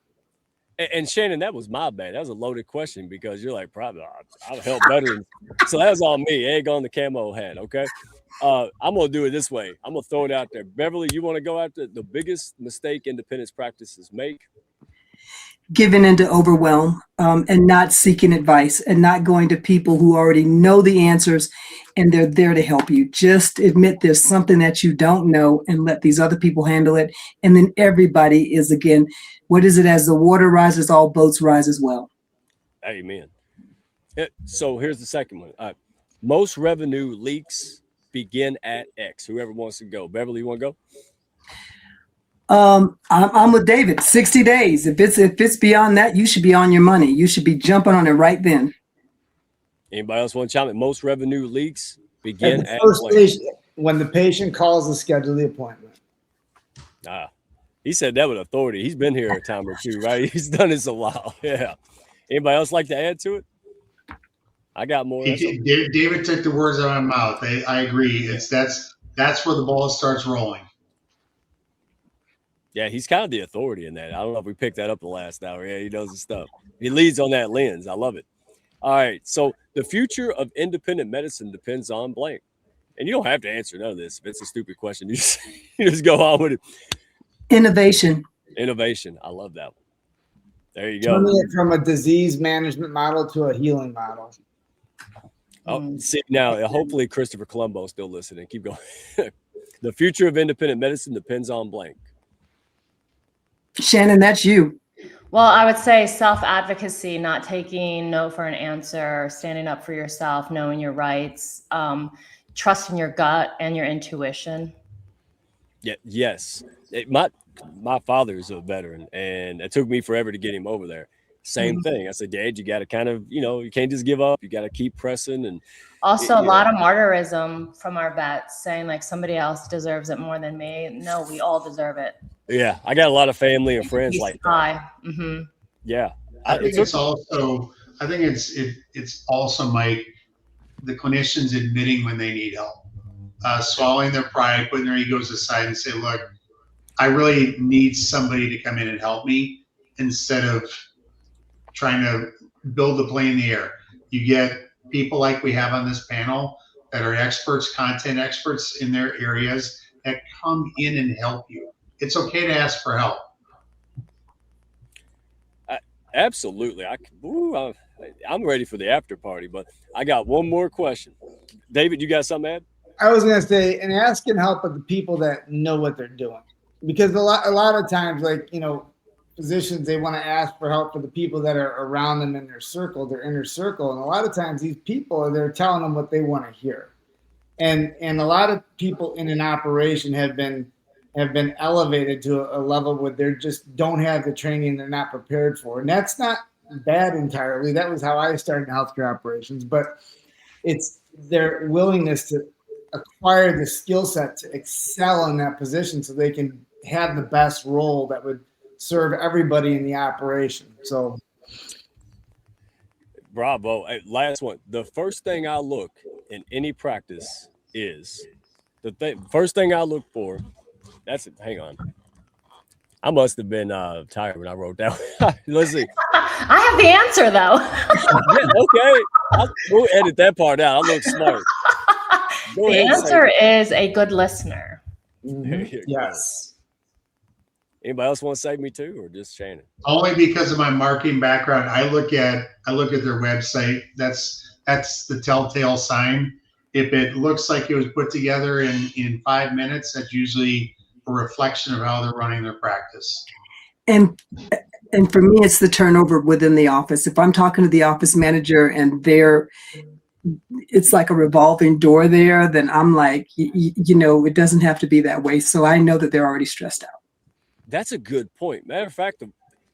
And Shannon, that was my bad. That was a loaded question because you're like, probably I'll help veterans. So that was all me. Egg on the camo hat. Okay. I'm going to do it this way. I'm going to throw it out there. Beverly, you want to go after the biggest mistake independence practices make? Giving into overwhelm and not seeking advice and not going to people who already know the answers and they're there to help you. Just admit there's something that you don't know and let these other people handle it. And then everybody is, again, what is it? As the water rises, all boats rise as well. Amen. So here's the second one. Most revenue leaks begin at X. Whoever wants to go. Beverly, you want to go? I'm with David. 60 days. If it's beyond that, you should be on your money. You should be jumping on it right then. Anybody else want to chime in? Most revenue leaks begin at when the patient calls to schedule the appointment. He said that with authority. He's been here a time or two, right? He's done this a while. Yeah. Anybody else like to add to it? I got more. David took the words out of my mouth. I agree. That's where the ball starts rolling. Yeah, he's kind of the authority in that. I don't know if we picked that up the last hour. Yeah, he knows his stuff. He leads on that lens. I love it. All right. So the future of independent medicine depends on blank. And you don't have to answer none of this. If it's a stupid question, you just go on with it. Innovation. Innovation. I love that one. There you go. Turning it from a disease management model to a healing model. Oh, see now, hopefully Christopher Columbo's still listening. Keep going. The future of independent medicine depends on blank. Shannon, that's you. Well, I would say self-advocacy, not taking no for an answer, standing up for yourself, knowing your rights, trusting your gut and your intuition. Yeah. Yes. My father is a veteran, and it took me forever to get him over there. Same thing. I said, Dad, you got to kind of, you can't just give up. You got to keep pressing. And also a lot of martyrism from our vets saying like somebody else deserves it more than me. No, we all deserve it. Yeah. I got a lot of family and friends like that. Mm-hmm. Yeah. I think it's also, Mike, the clinicians admitting when they need help, swallowing their pride, putting their egos aside and say, look, I really need somebody to come in and help me instead of trying to build the plane in the air. You get people like we have on this panel that are experts, content experts in their areas that come in and help you. It's okay to ask for help. Absolutely. I'm ready for the after party, but I got one more question. David, you got something to add? I was going to say, and asking help of the people that know what they're doing. Because a lot of times, like, physicians, they want to ask for help for the people that are around them in their circle, their inner circle. And a lot of times these people, they're telling them what they want to hear. And a lot of people in an operation have been elevated to a level where they just don't have the training they're not prepared for. And that's not bad entirely. That was how I started in healthcare operations. But it's their willingness to acquire the skill set to excel in that position so they can have the best role that would serve everybody in the operation. So bravo. Hey, last one. The first thing I look in any practice is first thing I look for. That's it. Hang on. I must have been tired when I wrote that. Let's see. I have the answer though. Yeah, okay. We'll edit that part out. I look smart. The answer is a good listener. Yes. Anybody else want to say me too, or just Shannon? Only because of my marketing background. I look at their website. That's the telltale sign. If it looks like it was put together in 5 minutes, that's usually a reflection of how they're running their practice. And for me, it's the turnover within the office. If I'm talking to the office manager and it's like a revolving door there, then I'm like, it doesn't have to be that way. So I know that they're already stressed out. That's a good point. Matter of fact,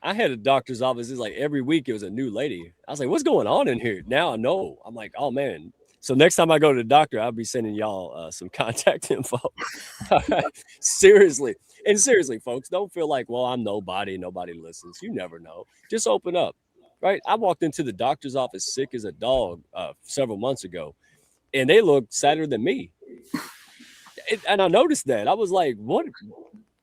I had a doctor's office. It's like every week it was a new lady. I was like, what's going on in here? Now I know. I'm like, oh man. So next time I go to the doctor, I'll be sending y'all some contact info. Seriously. And seriously, folks, don't feel like, well, I'm nobody listens. You never know. Just open up, right? I walked into the doctor's office sick as a dog several months ago, and they looked sadder than me. And I noticed that. I was like, what?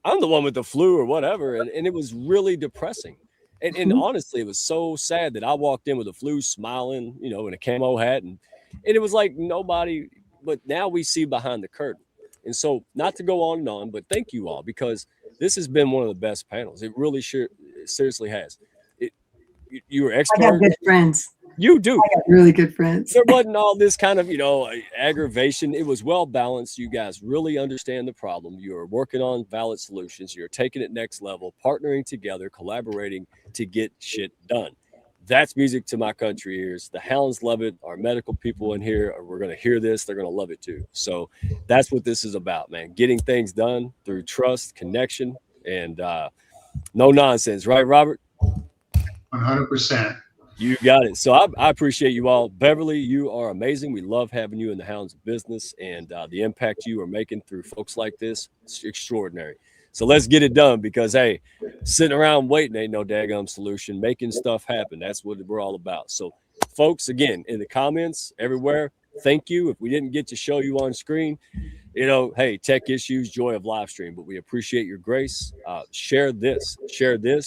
I'm the one with the flu or whatever. And it was really depressing. And honestly, it was so sad that I walked in with the flu smiling, in a camo hat. And it was like nobody, but now we see behind the curtain. And so not to go on and on, but thank you all, because this has been one of the best panels. It really seriously has. You were expert. I got good friends. You do. I got really good friends. There wasn't all this kind of, aggravation. It was well balanced. You guys really understand the problem. You are working on valid solutions. You're taking it next level, partnering together, collaborating to get shit done. That's music to my country ears. The hounds love it. Our medical people in here we're going to hear this. They're going to love it too. So that's what this is about, man. Getting things done through trust, connection, and no nonsense. Right, Robert? 100%. You got it. So I appreciate you all. Beverly, you are amazing. We love having you in the Hounds business, and the impact you are making through folks like this. It's extraordinary. So let's get it done, because hey, sitting around waiting ain't no daggum solution. Making stuff happen, that's what we're all about. So folks, again, in the comments everywhere, thank you. If we didn't get to show you on screen, hey, tech issues, joy of live stream, but we appreciate your grace. Share this,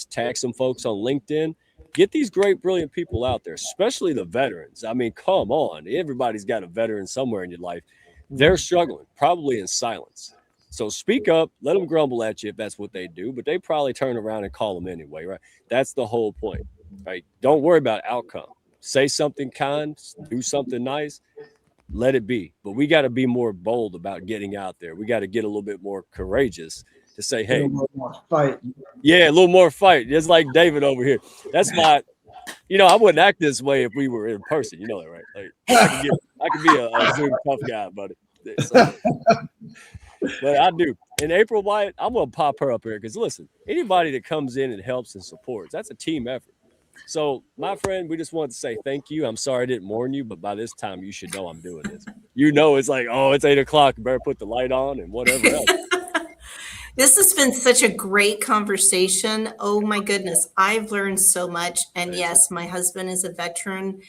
tag some folks on LinkedIn. Get these great, brilliant people out there, especially the veterans. I mean, come on. Everybody's got a veteran somewhere in your life. They're struggling, probably in silence. So speak up, let them grumble at you if that's what they do, but they probably turn around and call them anyway, right? That's the whole point, right? Don't worry about outcome. Say something kind, do something nice, let it be. But we got to be more bold about getting out there. We got to get a little bit more courageous to say, hey, fight. Yeah, a little more fight. Just like David over here. That's my, I wouldn't act this way if we were in person. You know that, right? Like I could be a Zoom tough guy, buddy. So, but I do. And April White, I'm gonna pop her up here because listen, anybody that comes in and helps and supports, that's a team effort. So, my friend, we just wanted to say thank you. I'm sorry I didn't warn you, but by this time you should know I'm doing this. It's like, it's 8 o'clock. You better put the light on and whatever else. This has been such a great conversation. Oh my goodness, I've learned so much. And yes, my husband is a veteran,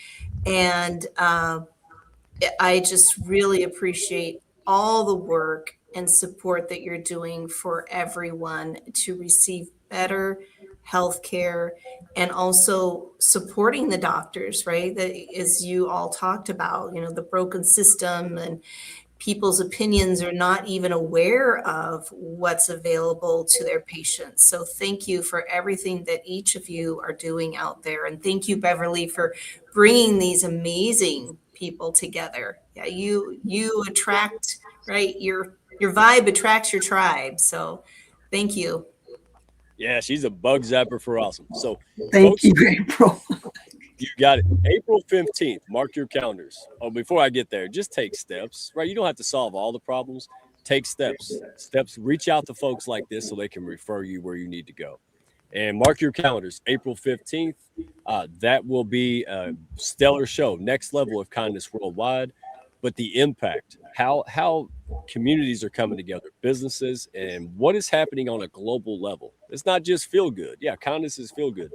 and I just really appreciate all the work and support that you're doing for everyone to receive better health care, and also supporting the doctors, right? That, as you all talked about, the broken system, and people's opinions are not even aware of what's available to their patients. So thank you for everything that each of you are doing out there. And thank you, Beverly, for bringing these amazing people together. Yeah, you attract, right? Your vibe attracts your tribe. So thank you. Yeah, she's a bug zapper for awesome. So thank you, April. You got it. April 15th. Mark your calendars. Oh, before I get there, just take steps, right? You don't have to solve all the problems. Take steps. Reach out to folks like this so they can refer you where you need to go. And mark your calendars. April 15th. That will be a stellar show. Next level of kindness worldwide. But the impact, how communities are coming together, businesses, and what is happening on a global level. It's not just feel good. Yeah, kindness is feel good.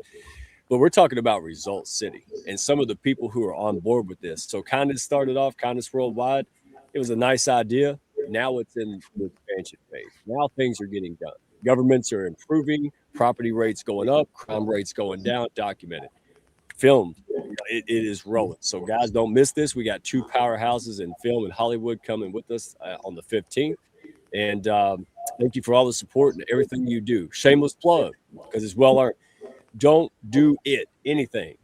But we're talking about Results City and some of the people who are on board with this. So kindness started off, kindness worldwide. It was a nice idea. Now it's in the expansion phase. Now things are getting done. Governments are improving, property rates going up, crime rates going down, documented. Filmed. It is rolling. So guys, don't miss this. We got 2 powerhouses in film in Hollywood coming with us on the 15th. And thank you for all the support and everything you do. Shameless plug, because it's well earned. Don't do anything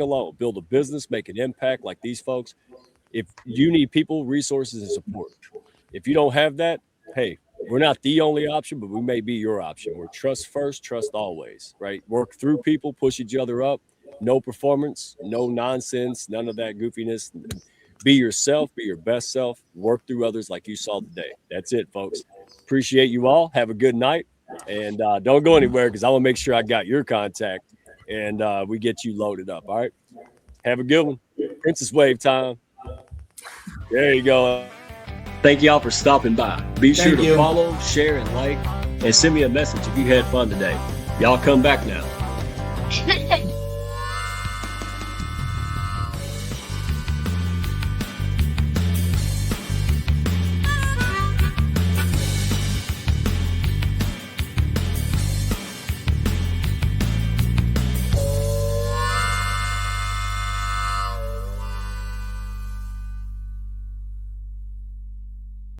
alone. Build a business, make an impact like these folks. If you need people, resources, and support, if you don't have that, hey, we're not the only option, but we may be your option. We're trust first, trust always, right? Work through people, push each other up. No performance, no nonsense, none of that goofiness. Be yourself, be your best self, work through others like you saw today. That's it, folks. Appreciate you all. Have a good night. And don't go anywhere, because I want to make sure I got your contact and we get you loaded up. All right. Have a good one. Princess Wave time. There you go. Thank y'all for stopping by. Be sure to follow, share, and like, and send me a message if you had fun today. Y'all come back now.